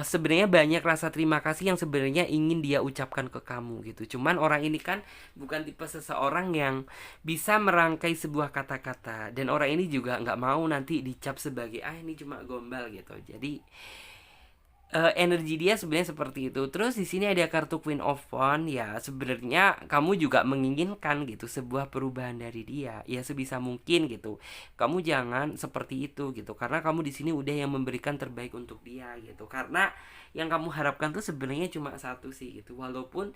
sebenarnya banyak rasa terima kasih yang sebenarnya ingin dia ucapkan ke kamu gitu. Cuman orang ini kan bukan tipe seseorang yang bisa merangkai sebuah kata-kata, dan orang ini juga nggak mau nanti dicap sebagai ini cuma gombal gitu. Jadi energi dia sebenarnya seperti itu. Terus di sini ada kartu Queen of Wands ya, sebenarnya kamu juga menginginkan gitu sebuah perubahan dari dia. Ya sebisa mungkin gitu. Kamu jangan seperti itu gitu. Karena kamu di sini udah yang memberikan terbaik untuk dia gitu. Karena yang kamu harapkan tuh sebenarnya cuma satu sih gitu. Walaupun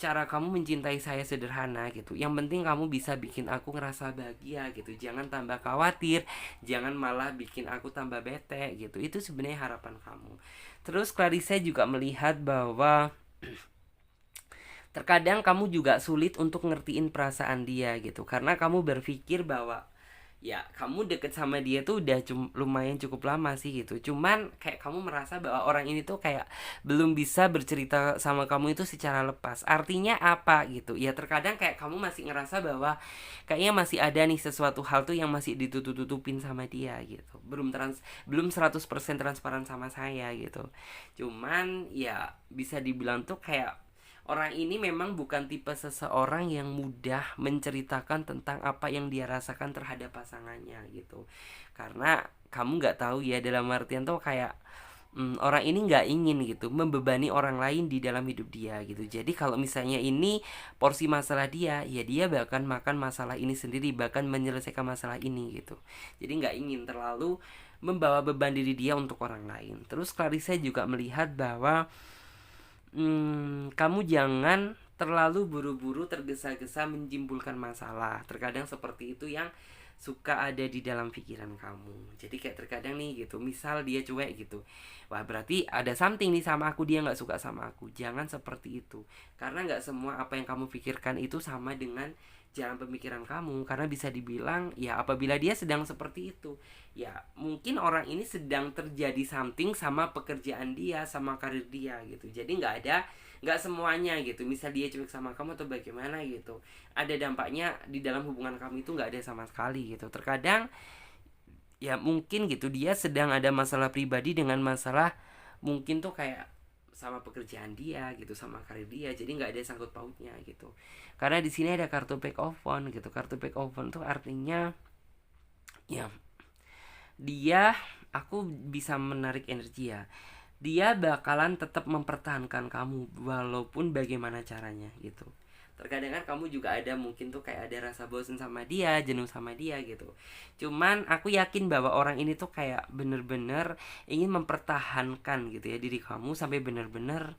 cara kamu mencintai saya sederhana gitu, yang penting kamu bisa bikin aku ngerasa bahagia gitu. Jangan tambah khawatir, jangan malah bikin aku tambah bete gitu. Itu sebenarnya harapan kamu. Terus Clarissa juga melihat bahwa terkadang kamu juga sulit untuk ngertiin perasaan dia gitu, karena kamu berpikir bahwa ya kamu deket sama dia tuh udah lumayan cukup lama sih gitu. Cuman kayak kamu merasa bahwa orang ini tuh kayak belum bisa bercerita sama kamu itu secara lepas. Artinya apa gitu ya, terkadang kayak kamu masih ngerasa bahwa kayaknya masih ada nih sesuatu hal tuh yang masih ditutup-tutupin sama dia gitu. Belum 100% transparan sama saya gitu. Cuman ya bisa dibilang tuh kayak Orang ini memang bukan tipe seseorang yang mudah menceritakan tentang apa yang dia rasakan terhadap pasangannya gitu. Karena kamu nggak tahu ya, dalam artian tuh kayak orang ini nggak ingin gitu membebani orang lain di dalam hidup dia gitu. Jadi kalau misalnya ini porsi masalah dia, ya dia bahkan makan masalah ini sendiri, bahkan menyelesaikan masalah ini gitu. Jadi nggak ingin terlalu membawa beban diri dia untuk orang lain. Terus Clarissa juga melihat bahwa kamu jangan terlalu buru-buru tergesa-gesa menjimpulkan masalah. Terkadang seperti itu yang suka ada di dalam pikiran kamu. Jadi kayak terkadang nih gitu, misal dia cuek gitu, wah berarti ada something nih sama aku, dia nggak suka sama aku. Jangan seperti itu, karena nggak semua apa yang kamu pikirkan itu sama dengan jalan pemikiran kamu. Karena bisa dibilang ya, apabila dia sedang seperti itu, ya mungkin orang ini sedang terjadi something sama pekerjaan dia, sama karir dia gitu. Jadi nggak semuanya gitu, misal dia cuek sama kamu atau bagaimana gitu, ada dampaknya di dalam hubungan kamu itu nggak ada sama sekali gitu. Terkadang ya mungkin gitu dia sedang ada masalah pribadi dengan masalah mungkin tuh kayak sama pekerjaan dia gitu, sama karir dia, jadi nggak ada sangkut pautnya gitu. Karena di sini ada kartu back of phone gitu. Kartu back of phone tuh artinya ya dia, aku bisa menarik energi ya, dia bakalan tetap mempertahankan kamu walaupun bagaimana caranya gitu. Terkadang kan kamu juga ada mungkin tuh kayak ada rasa bosan sama dia, jenuh sama dia gitu. Cuman aku yakin bahwa orang ini tuh kayak bener-bener ingin mempertahankan gitu ya diri kamu sampai bener-bener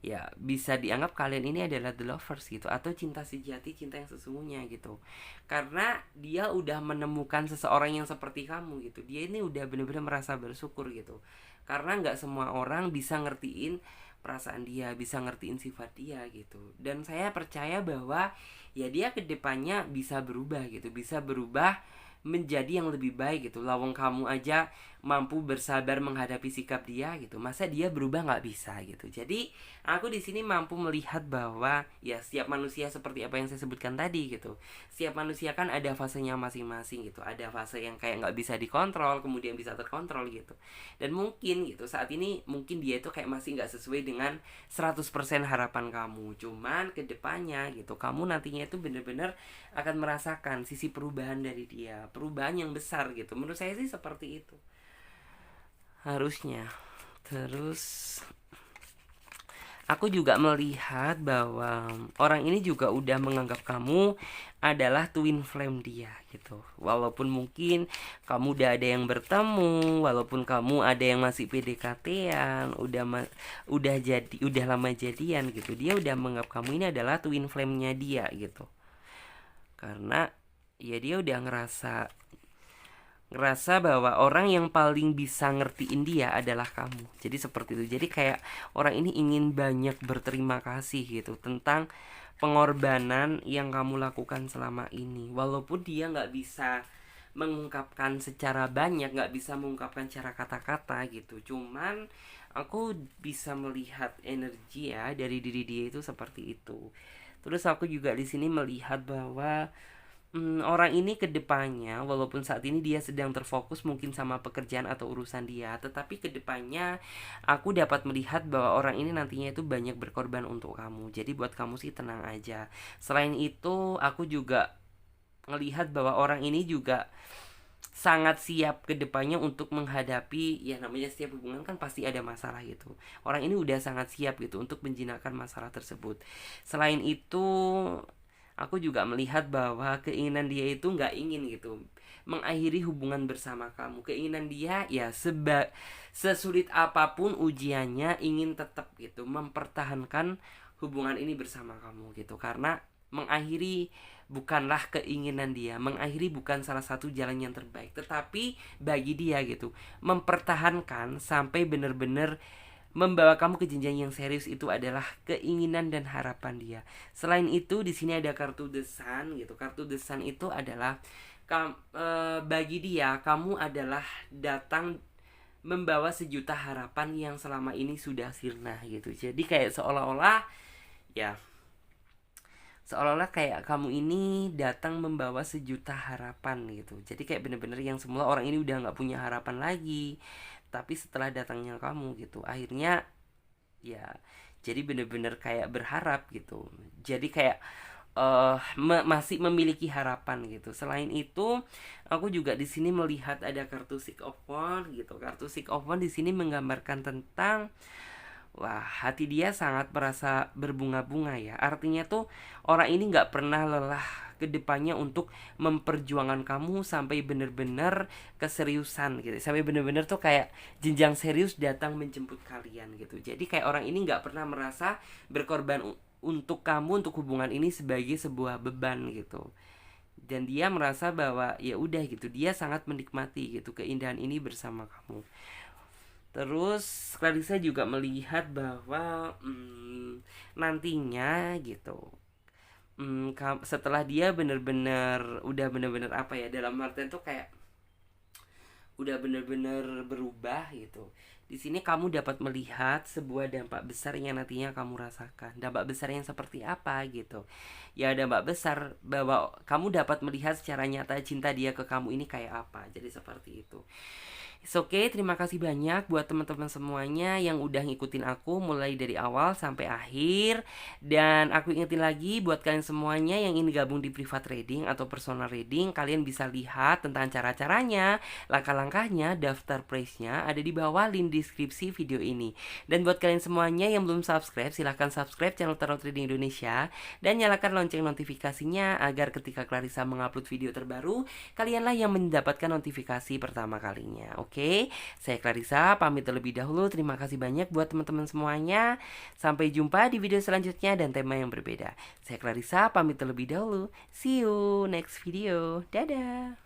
ya bisa dianggap kalian ini adalah the lovers gitu, atau cinta sejati, cinta yang sesungguhnya gitu. Karena dia udah menemukan seseorang yang seperti kamu gitu. Dia ini udah bener-bener merasa bersyukur gitu. Karena nggak semua orang bisa ngertiin perasaan dia, bisa ngertiin sifat dia gitu. Dan saya percaya bahwa ya dia kedepannya bisa berubah gitu, bisa berubah menjadi yang lebih baik gitu. Lawang kamu aja mampu bersabar menghadapi sikap dia gitu, masa dia berubah nggak bisa gitu. Jadi aku di sini mampu melihat bahwa ya setiap manusia seperti apa yang saya sebutkan tadi gitu. Setiap manusia kan ada fasenya masing-masing gitu. Ada fase yang kayak nggak bisa dikontrol, kemudian bisa terkontrol gitu. Dan mungkin gitu saat ini mungkin dia itu kayak masih nggak sesuai dengan 100% harapan kamu. Cuman kedepannya gitu, kamu nantinya itu bener-bener akan merasakan sisi perubahan dari dia, perubahan yang besar gitu. Menurut saya sih seperti itu harusnya. Terus aku juga melihat bahwa orang ini juga udah menganggap kamu adalah twin flame dia gitu. Walaupun mungkin kamu udah ada yang bertemu, walaupun kamu ada yang masih PDKT-an, udah lama jadian gitu, dia udah menganggap kamu ini adalah twin flame-nya dia gitu. Karena ya dia udah ngerasa bahwa orang yang paling bisa ngertiin dia adalah kamu. Jadi seperti itu. Jadi kayak orang ini ingin banyak berterima kasih gitu tentang pengorbanan yang kamu lakukan selama ini. Walaupun dia nggak bisa mengungkapkan secara banyak, nggak bisa mengungkapkan secara kata-kata gitu. Cuman aku bisa melihat energi ya dari diri dia itu seperti itu. Terus aku juga di sini melihat bahwa orang ini kedepannya, walaupun saat ini dia sedang terfokus mungkin sama pekerjaan atau urusan dia, tetapi kedepannya aku dapat melihat bahwa orang ini nantinya itu banyak berkorban untuk kamu. Jadi buat kamu sih tenang aja. Selain itu aku juga melihat bahwa orang ini juga sangat siap kedepannya untuk menghadapi, ya namanya setiap hubungan kan pasti ada masalah gitu. Orang ini udah sangat siap gitu untuk menjinakkan masalah tersebut. Selain itu aku juga melihat bahwa keinginan dia itu nggak ingin gitu mengakhiri hubungan bersama kamu. Keinginan dia ya sesulit apapun ujiannya ingin tetap gitu mempertahankan hubungan ini bersama kamu gitu. Karena mengakhiri bukanlah keinginan dia, mengakhiri bukan salah satu jalan yang terbaik, tetapi bagi dia gitu mempertahankan sampai benar-benar membawa kamu ke jenjang yang serius itu adalah keinginan dan harapan dia. Selain itu di sini ada kartu The Sun gitu. Kartu The Sun itu adalah bagi dia kamu adalah datang membawa sejuta harapan yang selama ini sudah sirna gitu. Jadi kayak ya seolah-olah kayak kamu ini datang membawa sejuta harapan gitu. Jadi kayak bener-bener yang semula orang ini udah nggak punya harapan lagi, tapi setelah datangnya kamu gitu akhirnya ya Jadi bener-bener kayak berharap gitu. Jadi kayak masih memiliki harapan gitu. Selain itu, aku juga di sini melihat ada kartu Six of Wands gitu. Kartu Six of Wands di sini menggambarkan tentang, wah, hati dia sangat merasa berbunga-bunga ya. Artinya tuh orang ini nggak pernah lelah ke depannya untuk memperjuangkan kamu sampai bener-bener keseriusan gitu. Sampai bener-bener tuh kayak jenjang serius datang menjemput kalian gitu. Jadi kayak orang ini nggak pernah merasa berkorban untuk kamu, untuk hubungan ini sebagai sebuah beban gitu. Dan dia merasa bahwa ya udah gitu, dia sangat menikmati gitu keindahan ini bersama kamu. Terus Clarissa juga melihat bahwa nantinya gitu, setelah dia bener-bener udah bener-bener apa ya, dalam artian tuh kayak udah bener-bener berubah gitu. Di sini kamu dapat melihat sebuah dampak besar yang nantinya kamu rasakan. Dampak besar yang seperti apa gitu. Ya dampak besar bahwa kamu dapat melihat secara nyata cinta dia ke kamu ini kayak apa. Jadi seperti itu. Oke, terima kasih banyak buat teman-teman semuanya yang udah ngikutin aku mulai dari awal sampai akhir. Dan aku ingetin lagi buat kalian semuanya yang ingin gabung di private reading atau personal reading, kalian bisa lihat tentang cara-caranya, langkah-langkahnya, daftar price-nya ada di bawah link deskripsi video ini. Dan buat kalian semuanya yang belum subscribe, silahkan subscribe channel Tarot Reading Indonesia dan nyalakan lonceng notifikasinya agar ketika Clarissa mengupload video terbaru, kalianlah yang mendapatkan notifikasi pertama kalinya. Oke, saya Clarissa pamit terlebih dahulu. Terima kasih banyak buat teman-teman semuanya. Sampai jumpa di video selanjutnya dan tema yang berbeda. Saya Clarissa pamit terlebih dahulu. See you next video. Dadah.